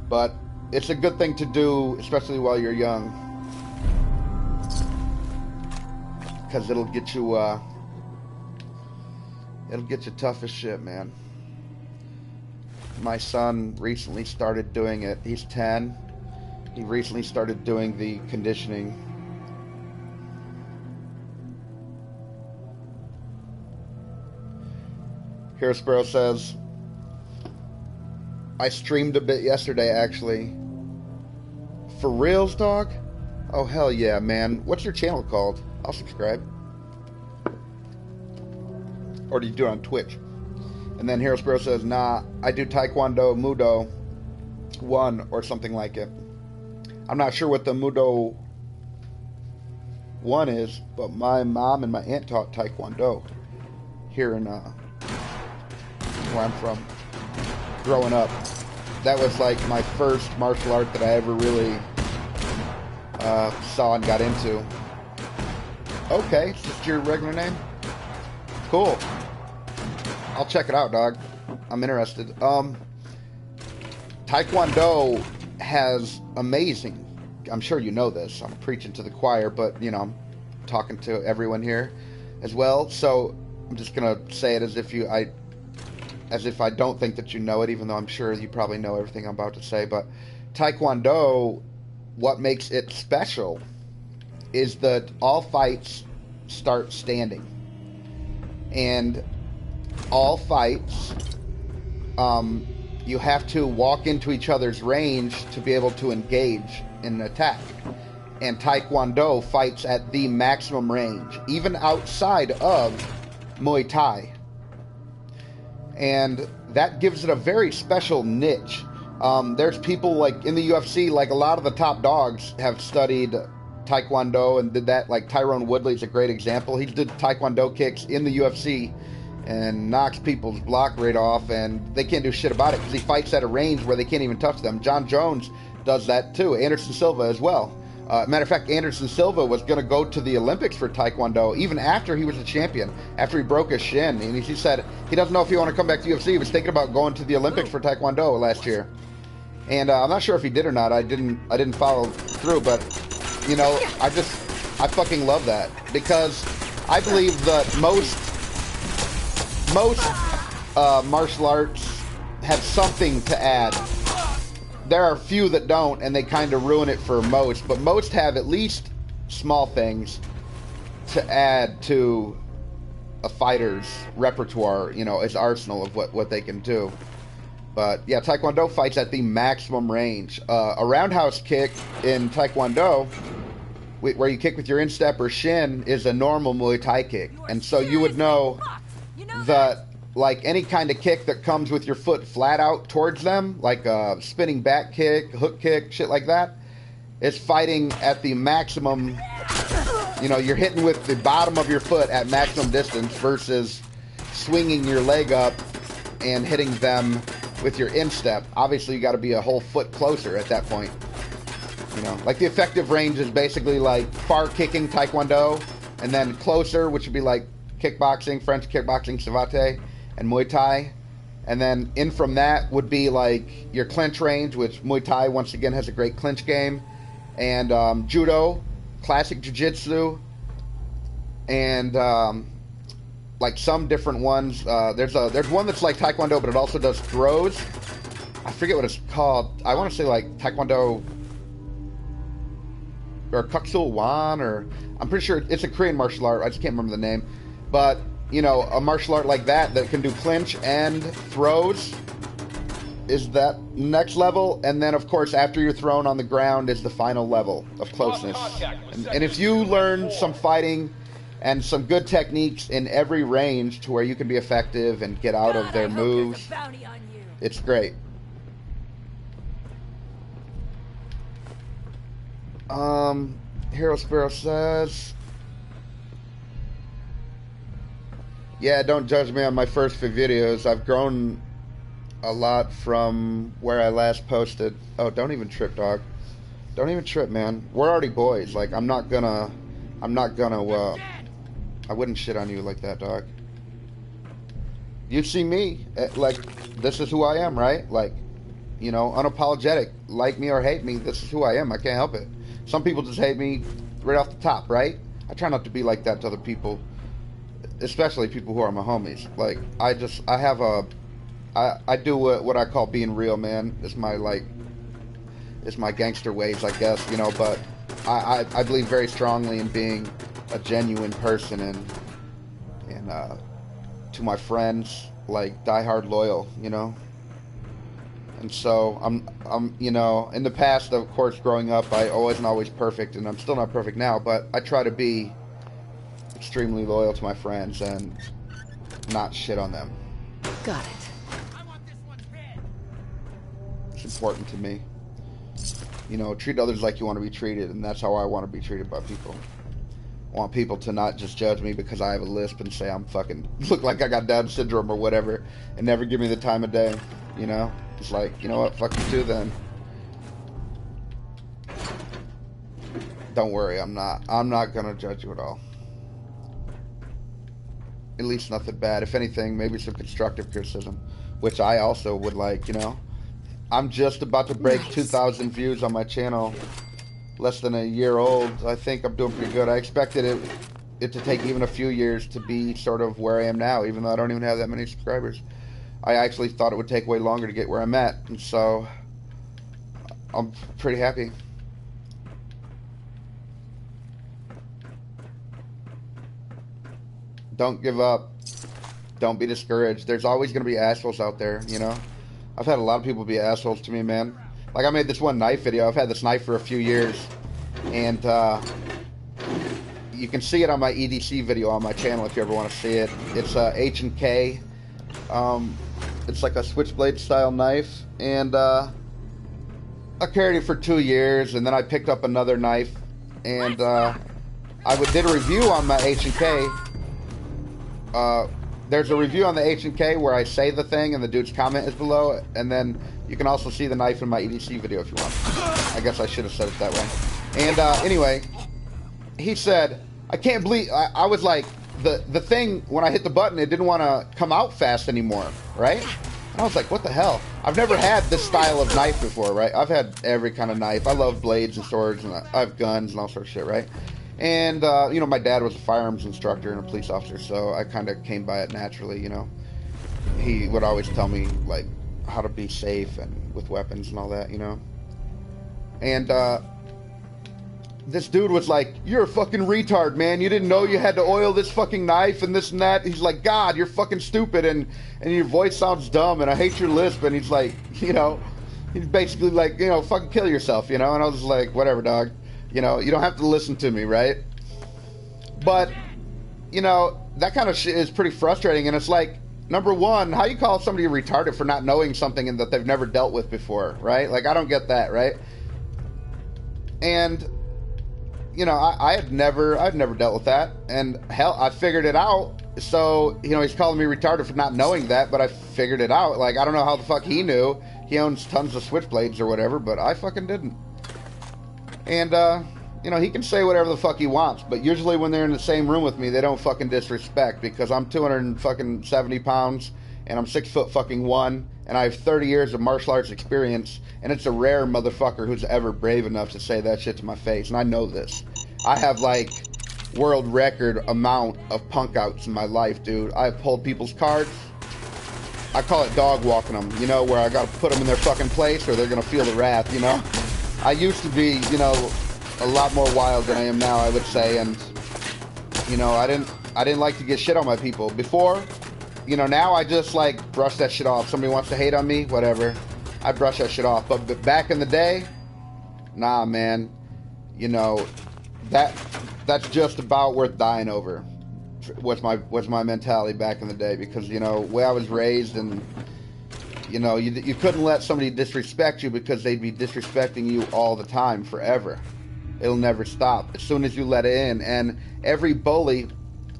but it's a good thing to do, especially while you're young, because it'll get you tough as shit, man. My son recently started doing it. He's 10. He recently started doing the conditioning. Hero Sparrow says, I streamed a bit yesterday, actually. For reals, dog? Oh, hell yeah, man. What's your channel called? I'll subscribe. Or do you do it on Twitch? And then Hero Sparrow says, nah, I do Taekwondo Mudo 1 or something like it. I'm not sure what the Mudo 1 is, but my mom and my aunt taught Taekwondo here in where I'm from, growing up. That was like my first martial art that I ever really saw and got into. Okay, it's just your regular name? Cool. I'll check it out, dog. I'm interested. Taekwondo has amazing, I'm sure you know this, I'm preaching to the choir, but you know, I'm talking to everyone here as well, so I'm just gonna say it as if I don't think that you know it, even though I'm sure you probably know everything I'm about to say. But Taekwondo, what makes it special is that all fights start standing. And all fights, you have to walk into each other's range to be able to engage in an attack. And Taekwondo fights at the maximum range, even outside of Muay Thai. And that gives it a very special niche. There's people like in the UFC, like a lot of the top dogs have studied Taekwondo and did that. Like Tyrone Woodley's a great example. He did Taekwondo kicks in the UFC and knocks people's block rate off, and they can't do shit about it because he fights at a range where they can't even touch them. John Jones does that too. Anderson Silva as well. Matter of fact, Anderson Silva was going to go to the Olympics for Taekwondo even after he was a champion, after he broke his shin. And he said he doesn't know if he want to come back to UFC. He was thinking about going to the Olympics for Taekwondo last year. And I'm not sure if he did or not. I didn't follow through, but you know, I fucking love that, because I believe that most martial arts have something to add. There are a few that don't, and they kind of ruin it for most, but most have at least small things to add to a fighter's repertoire, you know, his arsenal of what they can do. But yeah, Taekwondo fights at the maximum range. A roundhouse kick in Taekwondo, where you kick with your instep or shin, is a normal Muay Thai kick. And so you would know that like any kind of kick that comes with your foot flat out towards them, like a spinning back kick, hook kick, shit like that, it's fighting at the maximum. You know, you're hitting with the bottom of your foot at maximum distance versus swinging your leg up and hitting them with your instep. Obviously, you got to be a whole foot closer at that point. You know, like the effective range is basically like far kicking Taekwondo, and then closer, which would be like kickboxing, French kickboxing, savate, and Muay Thai. And then in from that would be like your clinch range, which Muay Thai once again has a great clinch game, and Judo, classic Jiu-Jitsu, and like some different ones. There's one that's like Taekwondo, but it also does throws. I forget what it's called. I want to say like Taekwondo or Kuksul Wan, or I'm pretty sure it's a Korean martial art. I just can't remember the name. But, you know, a martial art like that can do clinch and throws is that next level. And then, of course, after you're thrown on the ground is the final level of closeness. And if you learn some fighting and some good techniques in every range to where you can be effective and get out of their moves, it's great. Hero Sparrow says, yeah, don't judge me on my first few videos. I've grown a lot from where I last posted. Oh, don't even trip, dog. Don't even trip, man. We're already boys. Like, I wouldn't shit on you like that, dog. You see me, like, this is who I am, right? Like, you know, unapologetic. Like me or hate me, this is who I am. I can't help it. Some people just hate me right off the top, right? I try not to be like that to other people, especially people who are my homies. Like, I do what I call being real, man. It's my gangster ways, I guess, you know, but I believe very strongly in being a genuine person and to my friends, like, diehard loyal, you know? And so I'm, you know, in the past, of course, growing up, I wasn't always perfect, and I'm still not perfect now, but I try to be extremely loyal to my friends and not shit on them. Got it. It's important to me. You know, treat others like you want to be treated, and that's how I want to be treated by people. I want people to not just judge me because I have a lisp and say I'm fucking, look like I got Down syndrome or whatever, and never give me the time of day, you know? It's like, you know what, fuck you too then. Don't worry, I'm not gonna judge you at all. At least nothing bad. If anything, maybe some constructive criticism, which I also would like, you know? I'm just about to break 2,000 views on my channel. Less than a year old. I think I'm doing pretty good. I expected it to take even a few years to be sort of where I am now, even though I don't even have that many subscribers. I actually thought it would take way longer to get where I'm at, and so I'm pretty happy. Don't give up. Don't be discouraged. There's always going to be assholes out there, you know? I've had a lot of people be assholes to me, man. Like, I made this one knife video. I've had this knife for a few years, and you can see it on my EDC video on my channel if you ever want to see it. It's H&K. It's like a switchblade style knife, and I carried it for 2 years, and then I picked up another knife, and did a review on my H&K. There's a review on the H&K where I say the thing, and the dude's comment is below, and then you can also see the knife in my EDC video if you want. I guess I should have said it that way. And anyway, he said, I can't believe, I was like, the thing, when I hit the button, it didn't want to come out fast anymore, right? And I was like, what the hell? I've never had this style of knife before, right? I've had every kind of knife. I love blades and swords, and I have guns and all sorts of shit, right? And, you know, my dad was a firearms instructor and a police officer, so I kind of came by it naturally, you know. He would always tell me, like, how to be safe and with weapons and all that, you know. And, this dude was like, you're a fucking retard, man. You didn't know you had to oil this fucking knife and this and that. He's like, God, you're fucking stupid, and your voice sounds dumb, and I hate your lisp. And he's like, you know, he's basically like, you know, fucking kill yourself, you know. And I was like, whatever, dog. You know, you don't have to listen to me, right? But, you know, that kind of shit is pretty frustrating. And it's like, number one, how you call somebody retarded for not knowing something and that they've never dealt with before, right? Like, I don't get that, right? And, you know, I'd never dealt with that, and hell, I figured it out. So, you know, he's calling me retarded for not knowing that, but I figured it out. Like, I don't know how the fuck he knew. He owns tons of switchblades or whatever, but I fucking didn't. And, you know, he can say whatever the fuck he wants, but usually when they're in the same room with me, they don't fucking disrespect, because I'm 270 pounds, and I'm 6'1", and I have 30 years of martial arts experience, and it's a rare motherfucker who's ever brave enough to say that shit to my face, and I know this. I have, like, world record amount of punk outs in my life, dude. I've pulled people's cards. I call it dog walking them, you know, where I gotta put them in their fucking place or they're gonna feel the wrath, you know? I used to be, you know, a lot more wild than I am now, I would say, and, you know, I didn't like to get shit on my people. Before, you know, now I just, like, brush that shit off. Somebody wants to hate on me, whatever. I brush that shit off. But back in the day, nah, man. You know, that's just about worth dying over. Was my mentality back in the day, because, you know, the way I was raised, and, you know, you couldn't let somebody disrespect you, because they'd be disrespecting you all the time, forever. It'll never stop as soon as you let it in. And every bully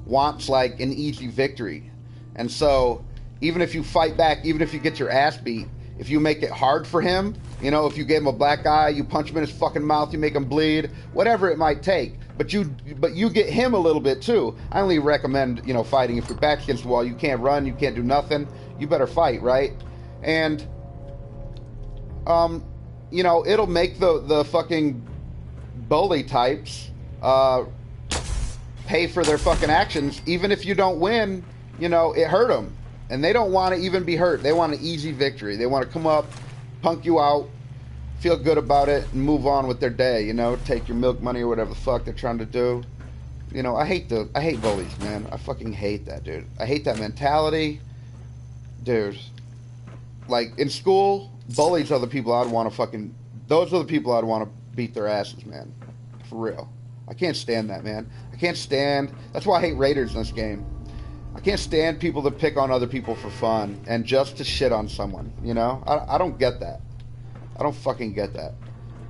wants, like, an easy victory. And so, even if you fight back, even if you get your ass beat, if you make it hard for him, you know, if you give him a black eye, you punch him in his fucking mouth, you make him bleed, whatever it might take. But you get him a little bit too. I only recommend, you know, fighting if your back's against the wall, you can't run, you can't do nothing, you better fight, right? And, you know, it'll make the fucking bully types pay for their fucking actions. Even if you don't win, you know, it hurt them, and they don't want to even be hurt. They want an easy victory. They want to come up, punk you out, feel good about it, and move on with their day, you know, take your milk money or whatever the fuck they're trying to do. You know, I hate bullies, man. I fucking hate that, dude. I hate that mentality, dude. Like, in school, bullies are the people I'd want to those are the people I'd want to beat their asses, man. For real. I can't stand that, man. That's why I hate raiders in this game. I can't stand people that pick on other people for fun and just to shit on someone, you know? I don't get that. I don't fucking get that.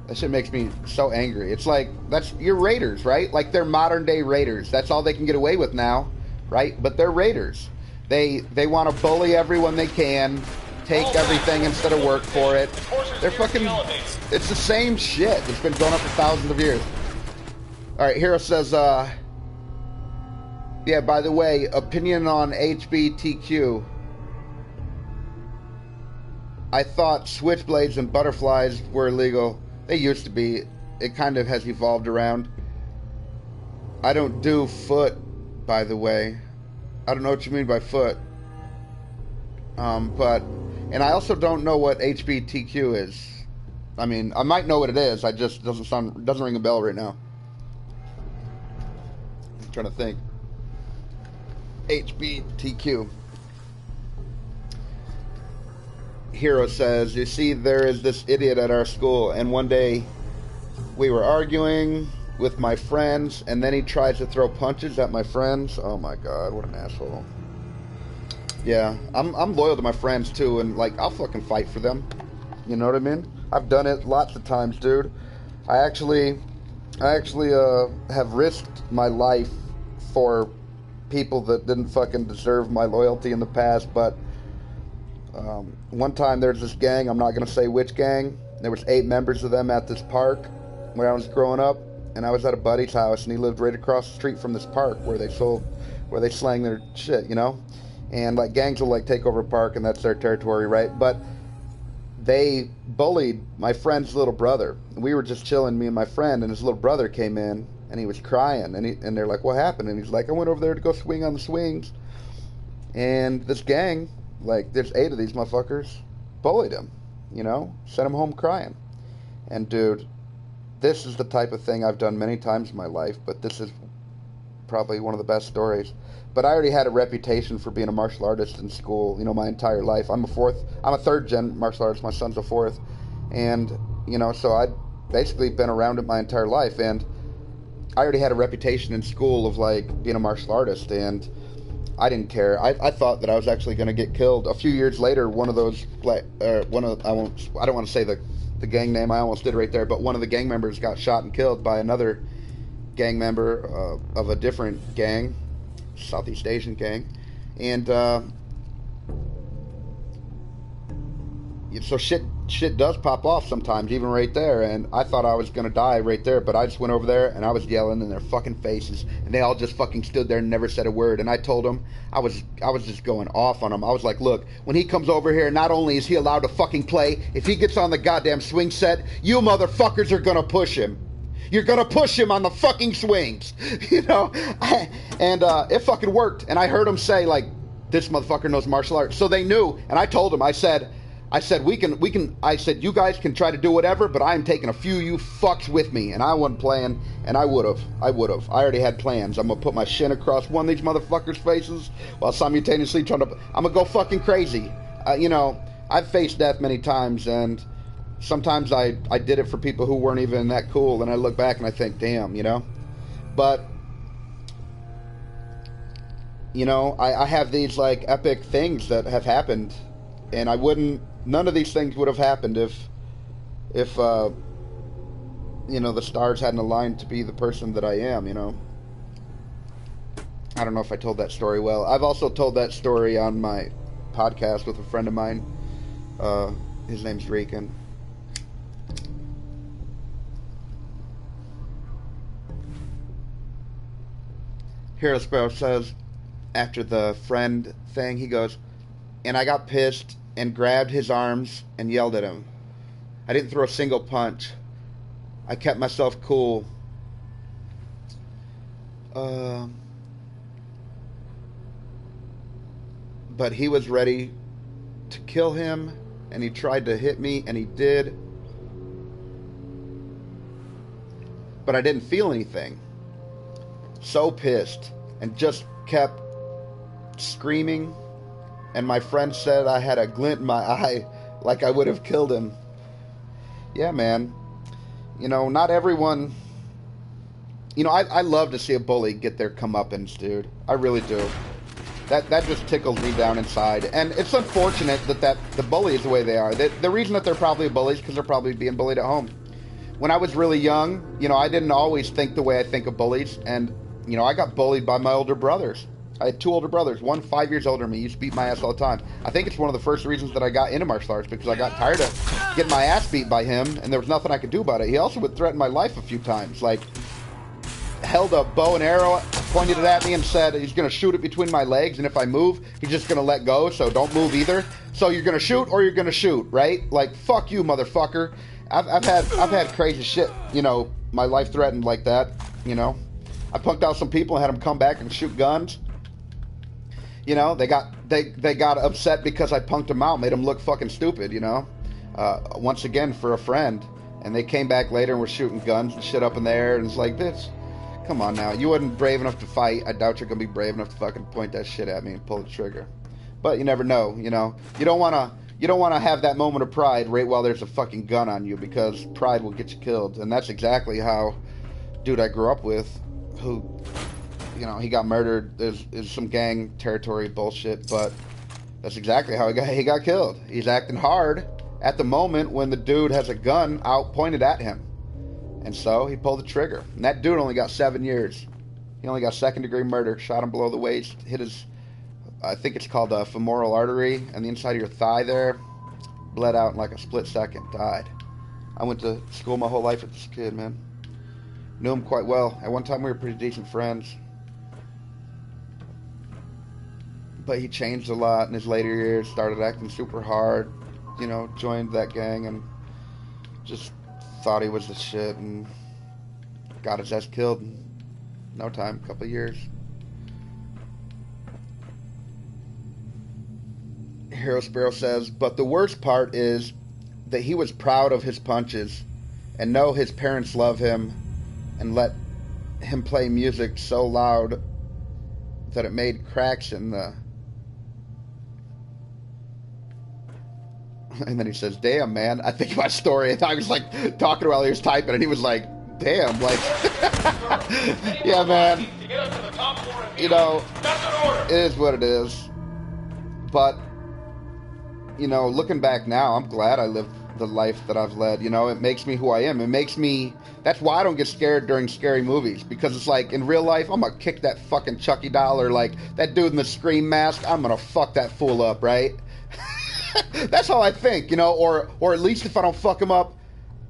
That shit makes me so angry. It's like, you're raiders, right? Like, they're modern day raiders. That's all they can get away with now, right? But they're raiders. They want to bully everyone they can, take everything instead of work for it. They're fucking, it's the same shit. It's been going on for thousands of years. Alright, Hero says, yeah, by the way, opinion on HBTQ. I thought switchblades and butterflies were illegal. They used to be. It kind of has evolved around. I don't do foot, by the way. I don't know what you mean by foot. And I also don't know what HBTQ is. I mean, I might know what it is. I just doesn't ring a bell right now. I'm trying to think. HBTQ. Hero says, you see, there is this idiot at our school, and one day we were arguing with my friends, and then he tries to throw punches at my friends. Oh my god, what an asshole. Yeah, I'm loyal to my friends too, and, like, I'll fucking fight for them. You know what I mean? I've done it lots of times, dude. I actually have risked my life for people that didn't fucking deserve my loyalty in the past. But one time there's this gang, I'm not going to say which gang. There was 8 members of them at this park where I was growing up, and I was at a buddy's house, and he lived right across the street from this park where they slang their shit, you know? And, like, gangs will, like, take over a park, and that's their territory, right? But they bullied my friend's little brother. We were just chilling, me and my friend, and his little brother came in, and he was crying, and they're like, what happened? And he's like, I went over there to go swing on the swings, and this gang, like, there's 8 of these motherfuckers, bullied him, you know, sent him home crying. And, dude, this is the type of thing I've done many times in my life, but this is probably one of the best stories. But I already had a reputation for being a martial artist in school, you know, my entire life. I'm a 3rd-gen martial artist, my son's a 4th, and, you know, so I'd basically been around it my entire life, and I already had a reputation in school of, like, being a martial artist, and I didn't care. I thought that I was actually going to get killed. A few years later, one of those, I don't want to say the gang name. I almost did right there. But one of the gang members got shot and killed by another gang member of a different gang, Southeast Asian gang, and so shit does pop off sometimes, even right there. And I thought I was gonna die right there, but I just went over there and I was yelling in their fucking faces, and they all just fucking stood there and never said a word. And I told them, I was just going off on them. I was like, look, when he comes over here, not only is he allowed to fucking play, if he gets on the goddamn swing set, you motherfuckers are gonna push him. You're gonna push him on the fucking swings, you know. And it fucking worked. And I heard him say, like, this motherfucker knows martial arts, so they knew. And I told him, I said we can. I said, you guys can try to do whatever, but I'm taking a few of you fucks with me. And I wasn't playing, and I would have. I already had plans. I'm gonna put my shin across one of these motherfuckers' faces while simultaneously I'm gonna go fucking crazy. You know, I've faced death many times, and sometimes I did it for people who weren't even that cool, and I look back and I think, damn, you know. But, you know, I have these, like, epic things that have happened, and none of these things would have happened if you know, the stars hadn't aligned to be the person that I am, you know. I don't know if I told that story well. I've also told that story on my podcast with a friend of mine. His name's Rican. Hero Sparrow says, after the friend thing, he goes, and I got pissed and grabbed his arms and yelled at him. I didn't throw a single punch. I kept myself cool. But he was ready to kill him, and he tried to hit me, and he did. But I didn't feel anything. So pissed, and just kept screaming. And my friend said I had a glint in my eye, like I would have killed him. Yeah, man. You know, not everyone... You know, I love to see a bully get their comeuppance, dude. I really do. That just tickles me down inside. And it's unfortunate that the bully is the way they are. The reason that they're probably bullies is because they're probably being bullied at home. When I was really young, you know, I didn't always think the way I think of bullies. And, you know, I got bullied by my older brothers. I had two older brothers, one 5 years older than me. He used to beat my ass all the time. I think it's one of the first reasons that I got into martial arts, because I got tired of getting my ass beat by him, and there was nothing I could do about it. He also would threaten my life a few times. Like, held a bow and arrow, pointed it at me, and said he's going to shoot it between my legs, and if I move, he's just going to let go, so don't move either. So you're going to shoot or you're going to shoot, right? Like, fuck you, motherfucker. I've had crazy shit, you know, my life threatened like that, you know. I punked out some people and had them come back and shoot guns. You know, they got upset because I punked them out, made them look fucking stupid, you know. Once again, for a friend. And they came back later and were shooting guns and shit up in the air, and it's like, bitch, come on now. You wasn't brave enough to fight. I doubt you're going to be brave enough to fucking point that shit at me and pull the trigger. But you never know, you know. You don't want to have that moment of pride right while there's a fucking gun on you, because pride will get you killed. And that's exactly how dude I grew up with, who... You know, he got murdered. There's some gang territory bullshit, but that's exactly how he got killed. He's acting hard at the moment when the dude has a gun out pointed at him. And so he pulled the trigger. And that dude only got 7 years. He only got second-degree murder. Shot him below the waist. Hit his, I think it's called a femoral artery, and the inside of your thigh there. Bled out in like a split second. Died. I went to school my whole life with this kid, man. Knew him quite well. At one time we were pretty decent friends. But he changed a lot in his later years, started acting super hard, you know, joined that gang and just thought he was the shit and got his ass killed in no time, a couple of years. Hero Sparrow says, but the worst part is that he was proud of his punches and know his parents love him and let him play music so loud that it made cracks in the... And then he says, damn, man, I think my story. And I was like talking while he was typing, and he was like, damn, like, yeah, man. To get up to the top floor and you know, That's an order! it is what it is. But, you know, looking back now, I'm glad I lived the life that I've led. You know, it makes me who I am. It makes me... That's why I don't get scared during scary movies. Because it's like, in real life, I'm gonna kick that fucking Chucky doll, or like, that dude in the Scream mask, I'm gonna fuck that fool up, right? That's how I think, you know? Or at least if I don't fuck him up,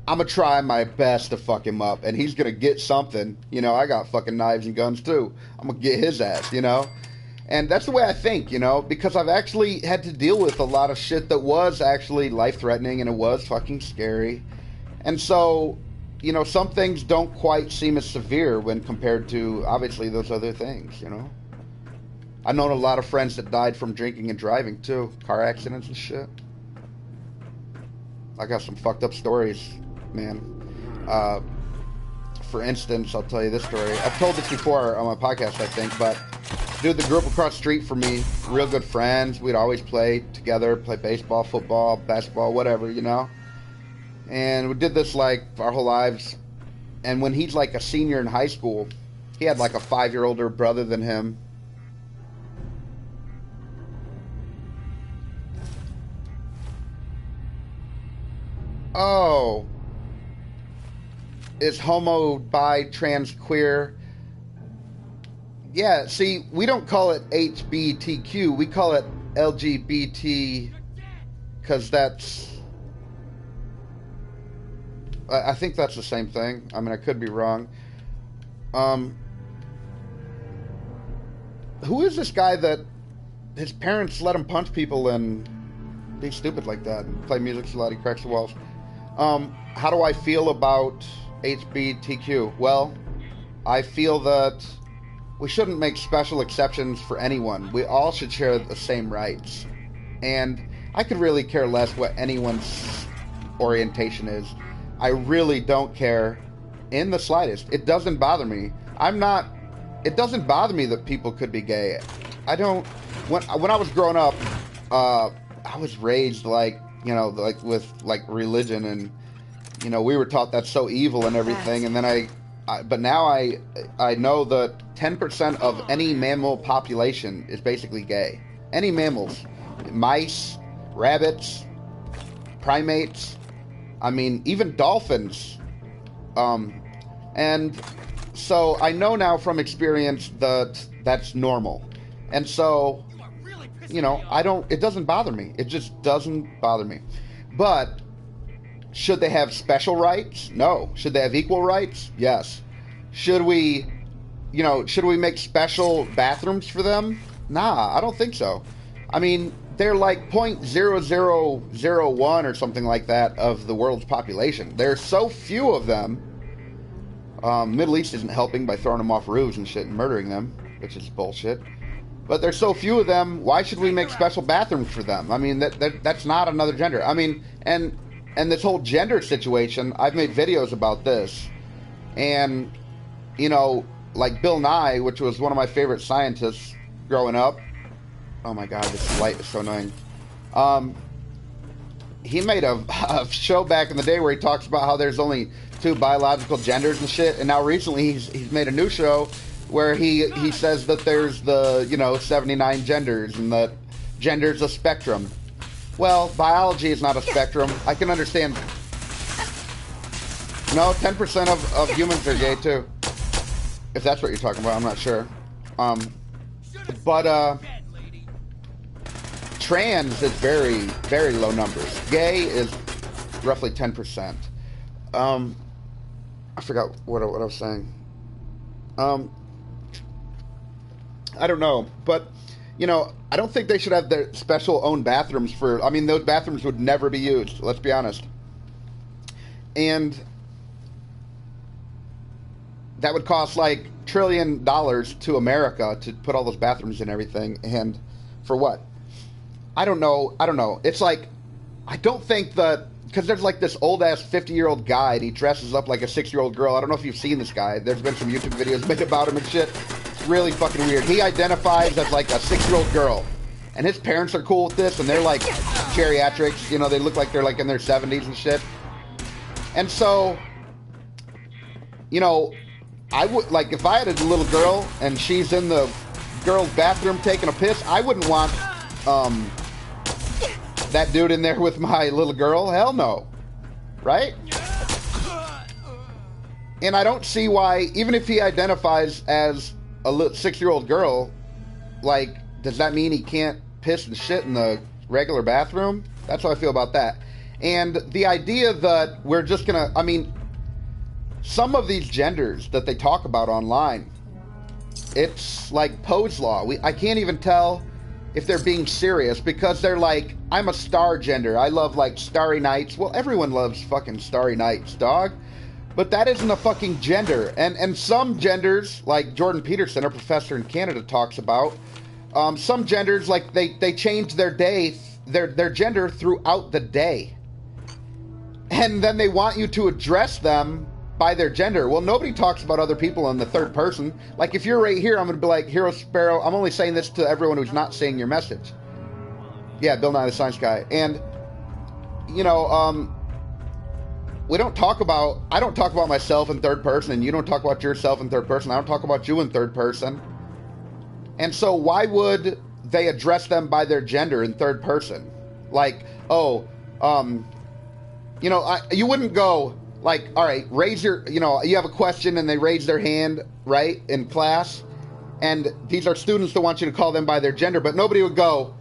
I'm gonna try my best to fuck him up. And he's gonna get something. You know, I got fucking knives and guns, too. I'm gonna get his ass, you know? And that's the way I think, you know, because I've actually had to deal with a lot of shit that was actually life-threatening, and it was fucking scary. And so, you know, some things don't quite seem as severe when compared to, obviously, those other things, you know. I've known a lot of friends that died from drinking and driving, too. Car accidents and shit. I got some fucked up stories, man. For instance, I'll tell you this story. I've told this before on my podcast, I think, but... Dude, the group across the street from me, real good friends. We'd always play together, play baseball, football, basketball, whatever, you know. And we did this like our whole lives. And when he's like a senior in high school, he had like a 5-year older brother than him. Oh. Is homo, bi, trans, queer... Yeah, see, we don't call it HBTQ, we call it LGBT, because that's... I think that's the same thing. I mean, I could be wrong. Who is this guy that his parents let him punch people and be stupid like that and play music so loud he cracks the walls? How do I feel about HBTQ? Well, I feel that we shouldn't make special exceptions for anyone. We all should share the same rights. And I could really care less what anyone's orientation is. I really don't care in the slightest. It doesn't bother me. It doesn't bother me that people could be gay. I don't... When I was growing up, I was raised like, you know, like with like religion, and, you know, we were taught that's so evil and everything, and then but now I know that 10% of any mammal population is basically gay. Any mammals. Mice, rabbits, primates, I mean, even dolphins. And so I know now from experience that that's normal. And so, you know, it doesn't bother me. It just doesn't bother me. But should they have special rights? No. Should they have equal rights? Yes. Should we make special bathrooms for them? Nah, I don't think so. I mean, they're like 0.0001 or something like that of the world's population. There's so few of them. Middle East isn't helping by throwing them off roofs and shit and murdering them, which is bullshit. But there's so few of them, why should we make special bathrooms for them? I mean, that's not another gender. I mean, and this whole gender situation, I've made videos about this. And, you know, like Bill Nye, which was one of my favorite scientists growing up. Oh my god, this light is so annoying. He made a show back in the day where he talks about how there's only 2 biological genders and shit. And now recently he's made a new show where he says that there's the, you know, 79 genders and that gender's a spectrum. Well, biology is not a spectrum. I can understand. No, 10% of humans are gay too. If that's what you're talking about, I'm not sure. But trans is very, very low numbers. Gay is roughly 10%. I forgot what I was saying. I don't know, but, you know, I don't think they should have their special own bathrooms for... I mean, those bathrooms would never be used, let's be honest. And that would cost, like, $1 trillion to America to put all those bathrooms and everything, and for what? I don't know. It's like, I don't think that... Because there's, like, this old-ass 50-year-old guy, and he dresses up like a 6-year-old girl. I don't know if you've seen this guy. There's been some YouTube videos made about him and shit. Really fucking weird. He identifies as like a 6-year-old girl, and his parents are cool with this, and they're like geriatrics, you know, they look like they're like in their 70s and shit. And so, you know, I would like, if I had a little girl and she's in the girl's bathroom taking a piss, I wouldn't want that dude in there with my little girl. Hell no. Right? And I don't see why, even if he identifies as a 6-year-old girl, like, does that mean he can't piss and shit in the regular bathroom? That's how I feel about that. And the idea that we're just gonna, I mean, some of these genders that they talk about online, it's like Poe's Law. I can't even tell if they're being serious, because they're like, I'm a star gender. I love, like, starry nights. Well, everyone loves fucking starry nights, dog. But that isn't a fucking gender. And some genders, like Jordan Peterson, a professor in Canada, talks about, some genders, like, they change their day, their gender throughout the day. And then they want you to address them by their gender. Well, nobody talks about other people in the third person. Like, if you're right here, I'm going to be like, Hero Sparrow. I'm only saying this to everyone who's not saying your message. Yeah, Bill Nye the Science Guy. And, you know, I don't talk about myself in third person, and you don't talk about yourself in third person. I don't talk about you in third person. And so why would they address them by their gender in third person? Like, oh, you know, you wouldn't go, like, all right, raise your, you know, you have a question and they raise their hand, right, in class, and these are students that want you to call them by their gender, but nobody would go,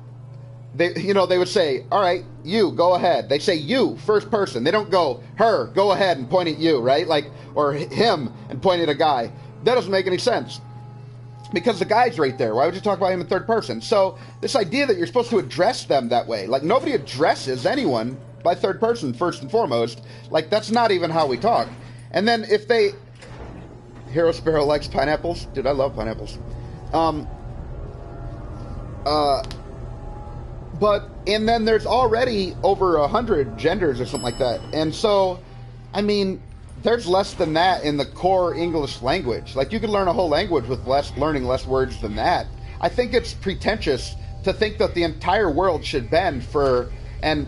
they would say, all right, you, go ahead. They say you, first person. They don't go, her, go ahead, and point at you, right? Like, or him and point at a guy. That doesn't make any sense, because the guy's right there. Why would you talk about him in third person? So this idea that you're supposed to address them that way, like, nobody addresses anyone by third person, first and foremost. Like, that's not even how we talk. And then if they... Hero Sparrow likes pineapples. Dude, I love pineapples. But, and then there's already over 100 genders or something like that. And so, I mean, there's less than that in the core English language. Like, you could learn a whole language with learning less words than that. I think it's pretentious to think that the entire world should bend for and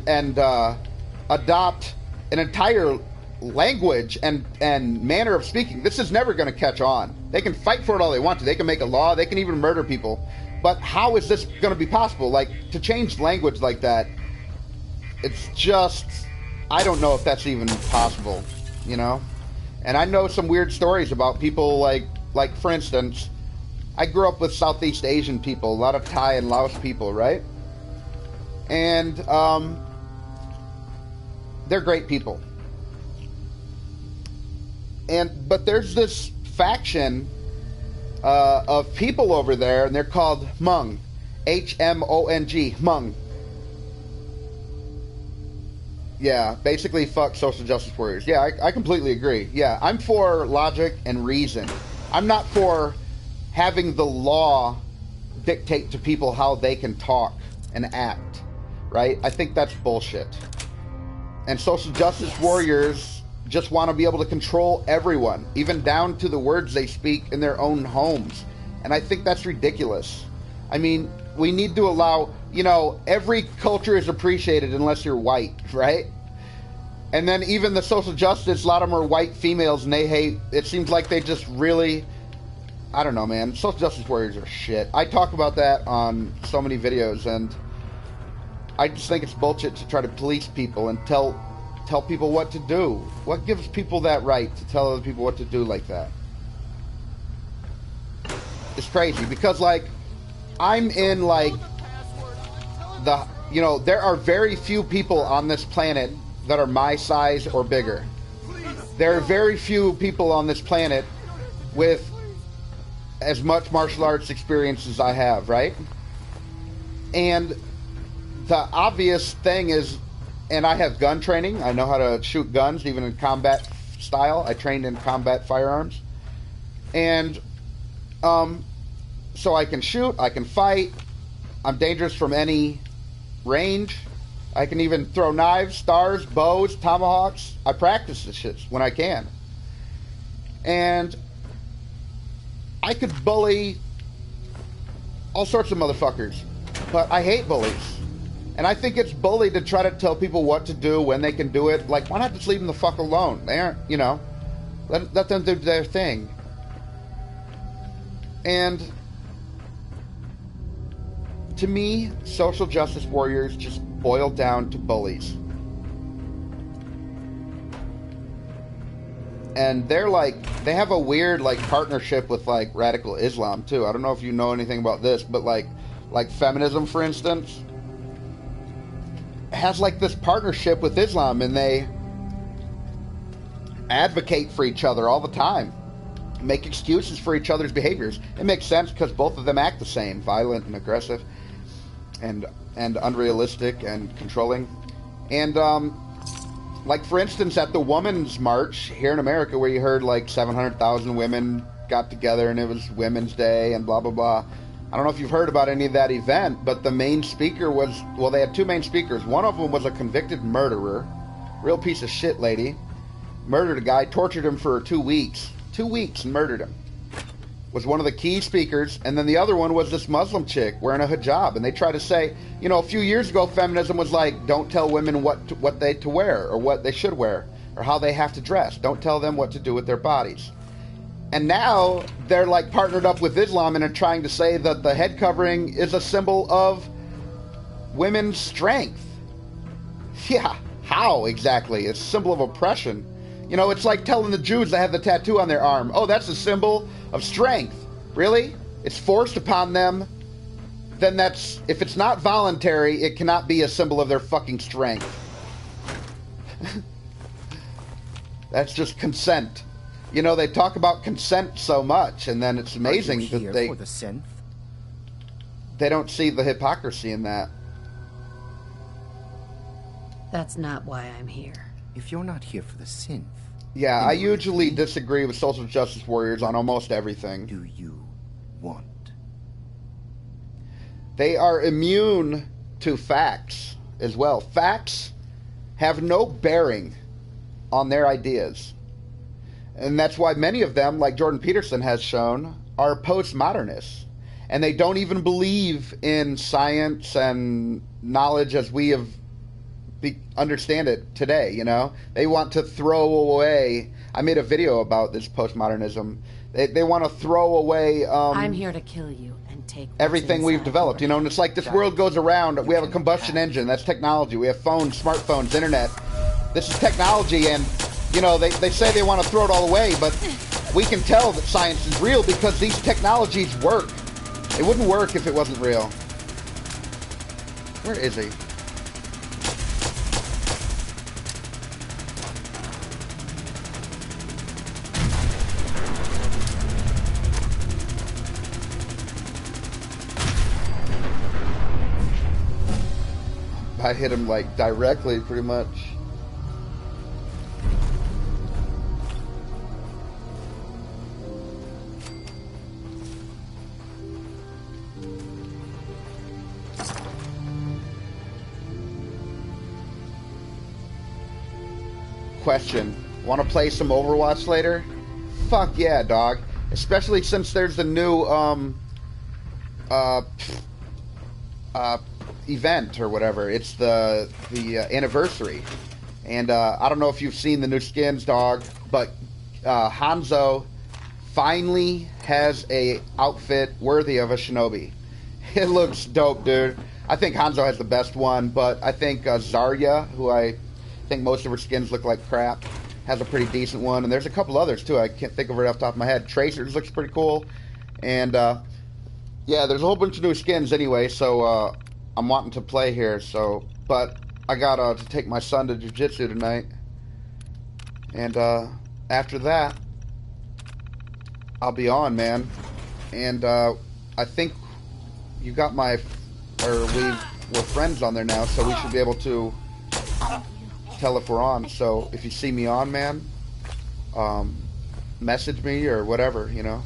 adopt an entire language and manner of speaking. This is never going to catch on. They can fight for it all they want to. They can make a law. They can even murder people. But how is this going to be possible? Like, to change language like that, it's just, I don't know if that's even possible, you know? And I know some weird stories about people like for instance, I grew up with Southeast Asian people, a lot of Thai and Laos people, right? And they're great people. But there's this faction of people over there, and they're called Hmong. H-M-O-N-G. Hmong. Yeah, basically fuck social justice warriors. Yeah, I completely agree. Yeah, I'm for logic and reason. I'm not for having the law dictate to people how they can talk and act, right? I think that's bullshit. And social justice warriors just want to be able to control everyone, even down to the words they speak in their own homes. And I think that's ridiculous. I mean, we need to allow, you know, every culture is appreciated unless you're white, right? And then even the social justice, a lot of them are white females, and they hate, it seems like they just really, I don't know, man. Social justice warriors are shit. I talk about that on so many videos, and I just think it's bullshit to try to police people and tell people what to do. What gives people that right to tell other people what to do like that? It's crazy, because, like, I'm in, like, you know, there are very few people on this planet that are my size or bigger. There are very few people on this planet with as much martial arts experience as I have, right? And the obvious thing is, and I have gun training. I know how to shoot guns, even in combat style. I trained in combat firearms. And so I can shoot, I can fight. I'm dangerous from any range. I can even throw knives, stars, bows, tomahawks. I practice this shit when I can. And I could bully all sorts of motherfuckers. But I hate bullies. And I think it's bully to try to tell people what to do, when they can do it. Like, why not just leave them the fuck alone? They aren't, you know, let them do their thing. And To me, social justice warriors just boil down to bullies. And they're like, they have a weird like partnership with like radical Islam too. I don't know if you know anything about this, but like feminism, for instance, has like this partnership with Islam, and they advocate for each other all the time, make excuses for each other's behaviors. It makes sense because both of them act the same, violent and aggressive, and unrealistic and controlling. And like for instance, at the Women's March here in America, where you heard like 700,000 women got together and it was Women's Day and blah blah blah. I don't know if you've heard about any of that event, but the main speaker was, well, they had two main speakers. One of them was a convicted murderer, real piece of shit lady. Murdered a guy, tortured him for 2 weeks. 2 weeks and murdered him. Was one of the key speakers. And then the other one was this Muslim chick wearing a hijab. And they try to say, you know, a few years ago, feminism was like, don't tell women what they to wear or what they should wear or how they have to dress. Don't tell them what to do with their bodies. And now they're like partnered up with Islam and are trying to say that the head covering is a symbol of women's strength. Yeah, how exactly? It's a symbol of oppression. You know, it's like telling the Jews that have the tattoo on their arm, oh, that's a symbol of strength. Really? It's forced upon them. Then that's, if it's not voluntary, it cannot be a symbol of their fucking strength. That's just consent. You know, they talk about consent so much, and then it's amazing that they... for the synth? They don't see the hypocrisy in that. That's not why I'm here. If you're not here for the synth... Yeah, I usually disagree with social justice warriors on almost everything. Do you want? They are immune to facts as well. Facts have no bearing on their ideas. And that's why many of them, like Jordan Peterson has shown, are postmodernists. And they don't even believe in science and knowledge as we have understand it today, you know? They want to throw away... I made a video about this postmodernism. They want to throw away... I'm here to kill you and take everything we've developed, you know? And it's like this world goes around. We have a combustion engine. That's technology. We have phones, smartphones, internet. This is technology, and... You know, they say they want to throw it all away, but we can tell that science is real because these technologies work. It wouldn't work if it wasn't real. Where is he? I hit him, like, directly, pretty much. Question. Want to play some Overwatch later? Fuck yeah, dog. Especially since there's the new event or whatever. It's the anniversary. And I don't know if you've seen the new skins, dog, but Hanzo finally has a outfit worthy of a shinobi. It looks dope, dude. I think Hanzo has the best one, but I think Zarya, who I think most of her skins look like crap, has a pretty decent one, and there's a couple others too. I can't think of it off the top of my head. Tracer's looks pretty cool, and yeah, there's a whole bunch of new skins anyway. So I'm wanting to play here. So, but I got to take my son to jiu-jitsu tonight, and after that, I'll be on, man. And I think you got my, or we're friends on there now, so we should be able to tell if we're on. So if you see me on, man, message me or whatever, you know.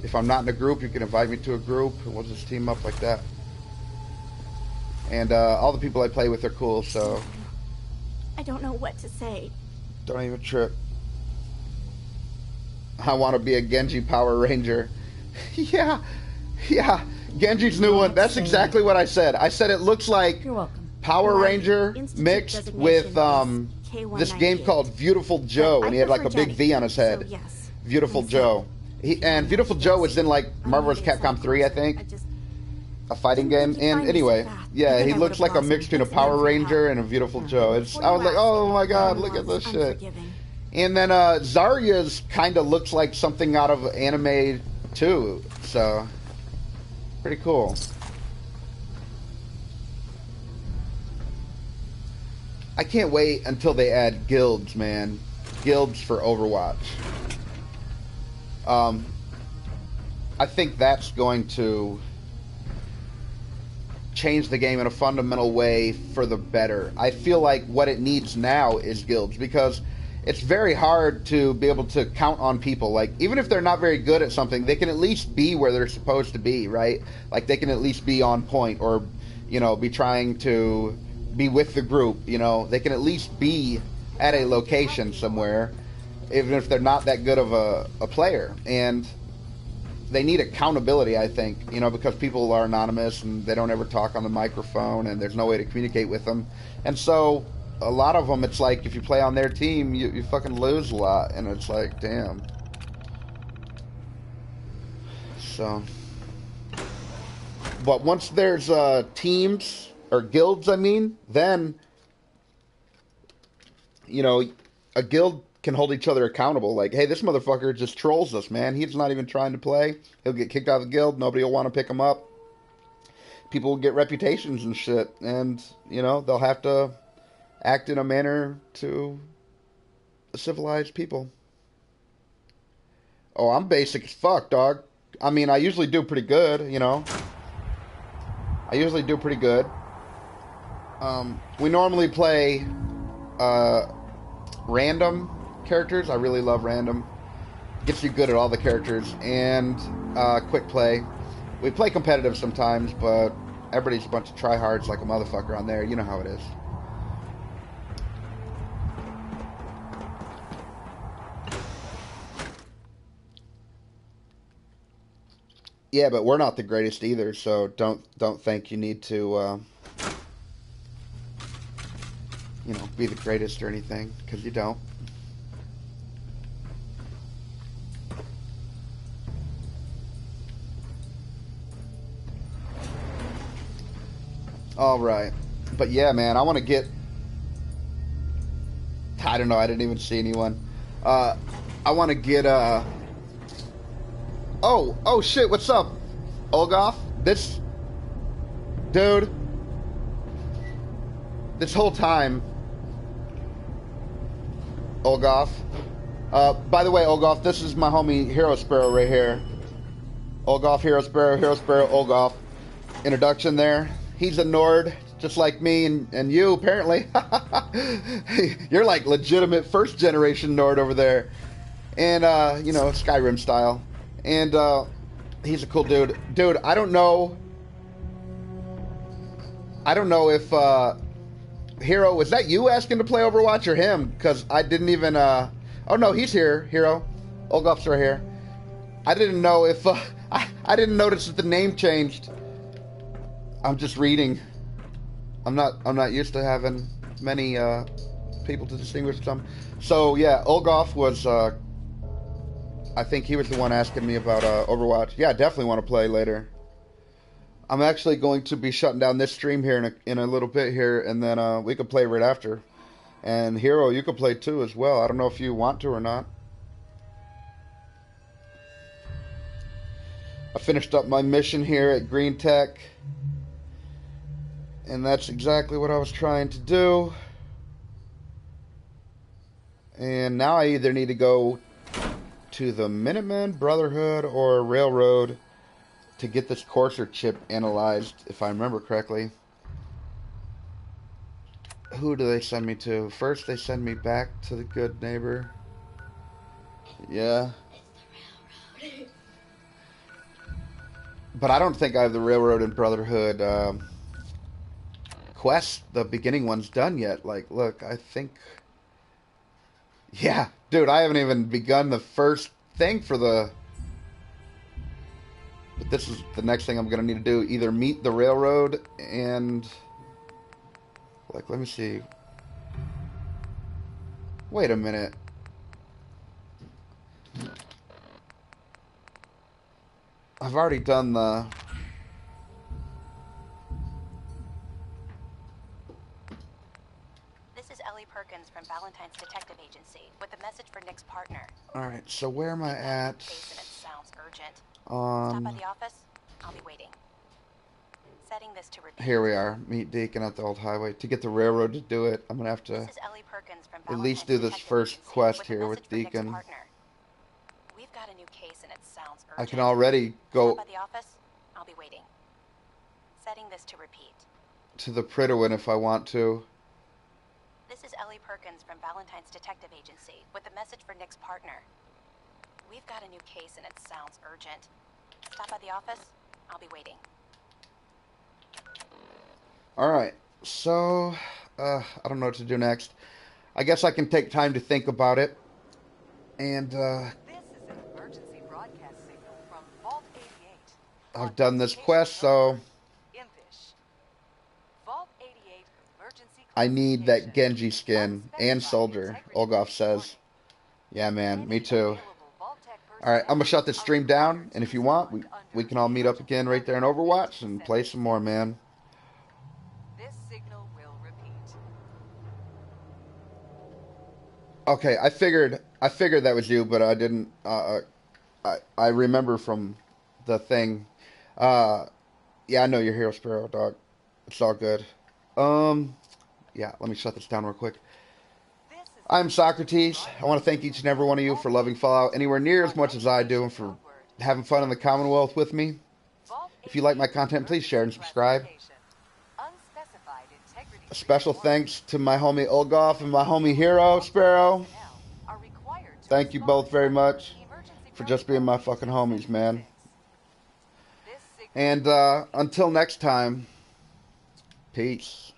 If I'm not in a group, you can invite me to a group and we'll just team up like that. And all the people I play with are cool, so I don't know what to say. don't even trip. I want to be a Genji Power Ranger. Yeah, Genji's new one. That's exactly what I said. I said it looks like You're welcome. Power Ranger mixed with this game called Beautiful Joe, and he had like a big V on his head. Beautiful Joe. And Beautiful Joe was in like Marvel vs. Capcom 3, I think. a fighting Didn't game. think you'd And find me so anyway, fast. I yeah, think he I looks would've like a blossomed. mix between a Thanks again Power for your Ranger help. and a Beautiful Joe. Before I you was like, ask, oh my god, look at everyone's this shit. unforgiving. And then Zarya's kind of looks like something out of anime too, so pretty cool. I can't wait until they add guilds, man. Guilds for Overwatch. I think that's going to change the game in a fundamental way for the better. I feel like what it needs now is guilds, because it's very hard to be able to count on people. Like, even if they're not very good at something, they can at least be where they're supposed to be, right? Like, they can at least be on point, or, you know, be trying to be with the group, you know. They can at least be at a location somewhere, even if they're not that good of a player. And they need accountability, I think, you know, because people are anonymous and they don't ever talk on the microphone and there's no way to communicate with them. And so a lot of them, it's like if you play on their team, you fucking lose a lot, and it's like, damn. So, but once there's teams, or guilds, I mean, then, you know, a guild can hold each other accountable. Like, hey, this motherfucker just trolls us, man. He's not even trying to play. He'll get kicked out of the guild. Nobody will want to pick him up. People will get reputations and shit. And, you know, they'll have to act in a manner to civilize people. Oh, I'm basic as fuck, dog. I mean, I usually do pretty good, you know. I usually do pretty good. We normally play random characters. I really love random. Gets you good at all the characters. And quick play. We play competitive sometimes, but everybody's a bunch of tryhards like a motherfucker on there. You know how it is. Yeah, but we're not the greatest either, so don't think you need to you know, be the greatest or anything, because you don't. Alright. But yeah, man, I want to get... I don't know, I didn't even see anyone. I want to get, Oh, shit, what's up? Olgoff? This... Dude. This whole time... Olgoff. By the way, Olgoff, this is my homie Hero Sparrow right here. Olgoff, Hero Sparrow, Olgoff. Introduction there. He's a Nord, just like me and you, apparently. You're like legitimate first generation Nord over there. And, you know, Skyrim style. And, he's a cool dude. Dude, I don't know if, Hero, was that you asking to play Overwatch or him? Because I didn't even, oh no, he's here, Hero. Olgoff's right here. I didn't know if, I didn't notice that the name changed. I'm just reading. I'm not used to having many, people to distinguish them. So, yeah, Olgoff was, I think he was the one asking me about, Overwatch. Yeah, I definitely want to play later. I'm actually going to be shutting down this stream here in a little bit here, and then we could play right after. And Hero, you could play too as well. I don't know if you want to or not. I finished up my mission here at Green Tech, and that's exactly what I was trying to do. And now I either need to go to the Minutemen, Brotherhood, or Railroad to get this courser chip analyzed, if I remember correctly. Who do they send me to? First, they send me back to the good neighbor. Yeah. But I don't think I have the Railroad and Brotherhood quest, the beginning one's done yet. Like, look, I think... Yeah, dude, I haven't even begun the first thing for the... But this is the next thing I'm going to need to do. Either meet the Railroad and... Like, let me see. Wait a minute. I've already done the... Valentine's Detective Agency with a message for Nick's partner. Alright, so where am I at? Case and it sounds urgent. Stop by the office. I'll be waiting. Setting this to repeat. Here we are. Meet Deacon at the old highway. To get the railroad to do it, I'm going to have to This is Ellie Perkins from at least Valentine's do this Detective first Agency quest with a here message with for Nick's Deacon. partner. We've got a new case and it sounds urgent. I can already go Stop by the office. I'll be waiting. Setting this to repeat. to the Prydwen if I want to. This is Ellie Perkins from Valentine's Detective Agency with a message for Nick's partner. We've got a new case and it sounds urgent. Stop by the office. I'll be waiting. Alright, so, I don't know what to do next. I guess I can take time to think about it. And, This is an emergency broadcast signal from Vault 88. I've done this quest, so Impish. Vault 88 emergency I need that classification. Genji skin and soldier, Olgoff says. Yeah, man, me too. Alright, I'm gonna shut this stream down, and if you want, we can all meet up again right there in Overwatch and play some more, man. This signal will repeat. Okay, I figured that was you, but I didn't. I remember from the thing. Yeah, I know you're Hero Sparrow, dog. It's all good. Yeah, let me shut this down real quick. I'm Socrates. I want to thank each and every one of you for loving Fallout anywhere near as much as I do, and for having fun in the Commonwealth with me. If you like my content, please share and subscribe. A special thanks to my homie Olgoff and my homie Hero Sparrow. Thank you both very much for just being my fucking homies, man. And until next time, peace.